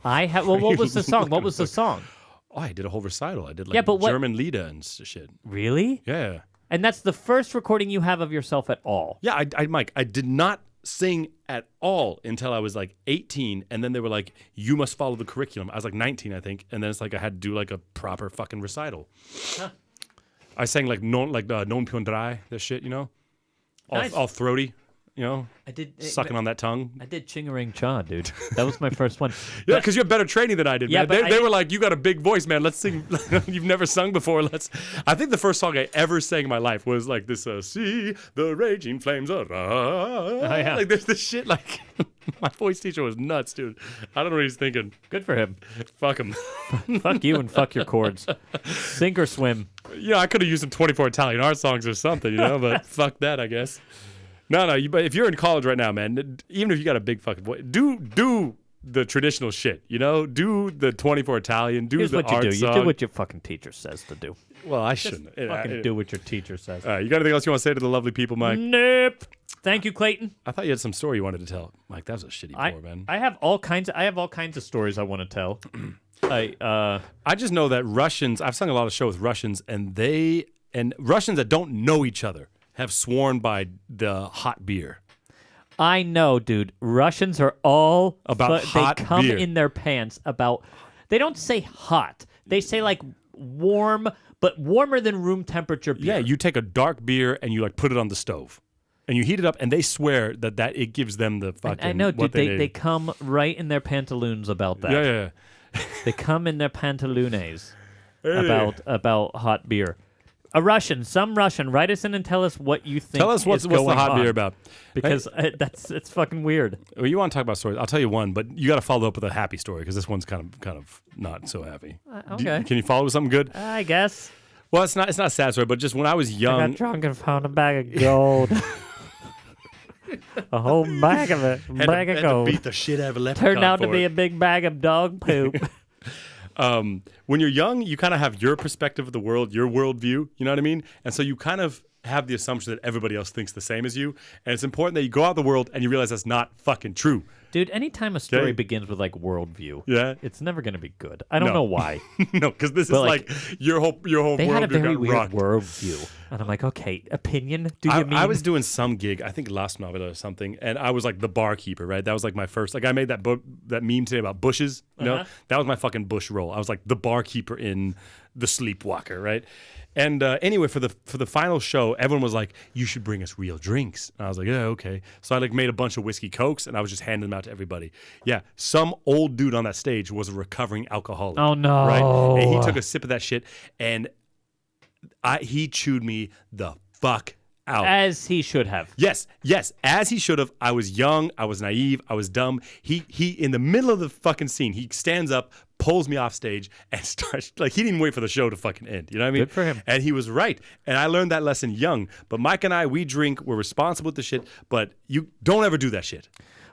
I have. Well, what was the song? What was the song? Oh, I did a whole recital. I did like Yeah, but what- German Lieder and shit. Really? Yeah. And that's the first recording you have of yourself at all. Yeah, Mike, I did not sing at all until I was like 18. And then they were like, you must follow the curriculum. I was like 19, I think. And then it's like I had to do like a proper fucking recital. Huh. I sang like Non Pion Dry, that shit, you know? Nice. All throaty, you know? I did. Sucking on that tongue. I did Chingering Cha, dude. That was my first one. Yeah, But- because you have better training than I did, Yeah, man. but They I- were like, you got a big voice, man. Let's sing. You've never sung before. I think the first song I ever sang in my life was like this, see the raging flames arise. yeah. Like there's this shit, like, my voice teacher was nuts, dude. I don't know what he's thinking. Good for him. Fuck him. Fuck you and fuck your chords. Sink or swim. You know, I could have used some 24 Italian art songs or something, you know, but fuck that, I guess. No, but if you're in college right now, man, even if you got a big fucking voice, do the traditional shit, you know? Do the 24 Italian, do Here's the what you art do. song. You do what your fucking teacher says to do. Well, I Just shouldn't. fucking do what your teacher says. You got anything else you want to say to the lovely people, Mike? Nope. Thank you, Clayton. I thought you had some story you wanted to tell. Mike, that was a shitty pour, man. I have all kinds of stories I want to tell. I just know that Russians, I've sung a lot of shows with Russians, and Russians that don't know each other have sworn by the hot beer. I know, dude. Russians are all About hot they come beer. in their pants about. They don't say hot. They say like warm, but warmer than room temperature beer. Yeah, you take a dark beer and you like put it on the stove. And you heat it up, and they swear that it gives them the fucking I know, what dude. they They need. come right in their pantaloons about that. Yeah. They come in their pantaloons Hey. about hot beer. Some Russian, write us in and tell us what you think. Tell us what's is the going hot on, beer about. because it's fucking weird. Well, you want to talk about stories? I'll tell you one, but you got to follow up with a happy story because this one's kind of not so happy. Okay. Can you follow with something good? I guess. Well, it's not a sad story, but just when I was I young, got drunk and found a bag of gold. A whole bag of it. Bag of gold. beat the shit out of a leprechaun. Turned out to for be it. a big bag of dog poop. When you're young, you kind of have your perspective of the world, your worldview. You know what I mean? And so you kind of have the assumption that everybody else thinks the same as you. And it's important that you go out in the world and you realize that's not fucking true. Dude, anytime a story Okay. begins with like worldview, Yeah. it's never going to be good. I don't No. know why. No, because this But, is like, like your whole They world had a very got weird rocked. worldview. And I'm like, okay, opinion? Do you mean? I was doing some gig, I think Las Novela or something, and I was like the barkeeper, right? That was like my first. Like I made that that meme today about bushes. You know, that was my fucking bush role. I was like the barkeeper in The Sleepwalker, right? And anyway, for the final show, everyone was like, "You should bring us real drinks." And I was like, "Yeah, okay." So I like made a bunch of whiskey cokes, and I was just handing them out to everybody. Yeah, some old dude on that stage was a recovering alcoholic. Oh, no. Right? And he took a sip of that shit, and he chewed me the fuck out. As he should have. Yes, as he should have. I was young, I was naive, I was dumb. He in the middle of the fucking scene, he stands up, pulls me off stage, and starts like he didn't wait for the show to fucking end. You know what I mean? Good for him. And he was right. And I learned that lesson young. But Mike and I, we drink, we're responsible with the shit, but you don't ever do that shit.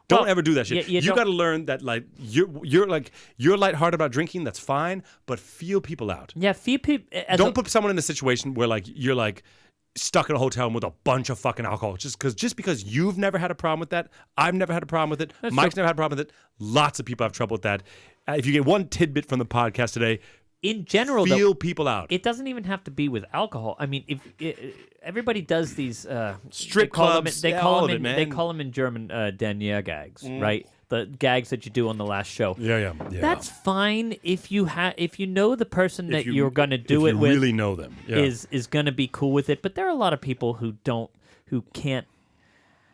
Don't Well, ever do that shit. you You don't- got to learn that like you're lighthearted about drinking, that's fine, but feel people out. Yeah, few people. Don't put someone in a situation where like you're like stuck in a hotel room with a bunch of fucking alcohol just because you've never had a problem with that. I've never had a problem with it. Mike's never had a problem with it. Lots of people have trouble with that. If you get one tidbit from the podcast today, in general, though, feel people out. it doesn't even have to be with alcohol. I mean, if everybody does these Strip they call clubs, them, yeah, all of it, They man. call them in German denier gags, right? The gags that you do on the last show. yeah. That's fine if you know the person that you're going to do if it you with really know them. Yeah. is going to be cool with it. But there are a lot of people who can't.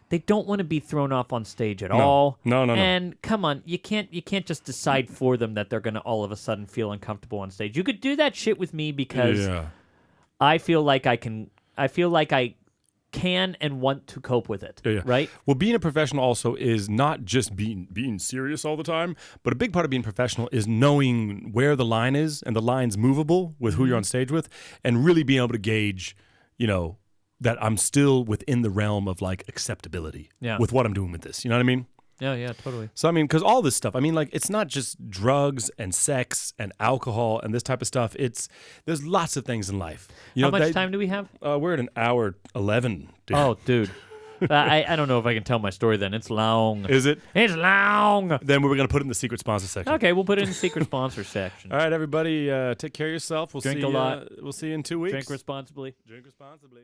They don't want to be thrown off on stage at all. No. And come on, you can't just decide for them that they're going to all of a sudden feel uncomfortable on stage. You could do that shit with me because Yeah. I feel like I can and want to cope with it. Yeah. Right? Well, being a professional also is not just being serious all the time, but a big part of being professional is knowing where the line is and the line's movable with who you're on stage with, and really being able to gauge, that I'm still within the realm of like acceptability with what I'm doing with this. You know what I mean? Yeah, totally. So, I mean, because all this stuff, I mean, like, it's not just drugs and sex and alcohol and this type of stuff. There's lots of things in life. How much time do we have? We're at an hour 11. Dude. Oh, dude. I don't know if I can tell my story then. It's long. Is it? It's long. Then we're going to put it in the secret sponsor section. Okay, we'll put it in the secret sponsor section. All right, everybody, take care of yourself. We'll Drink see a lot. We'll see you in 2 weeks. Drink responsibly. Drink responsibly.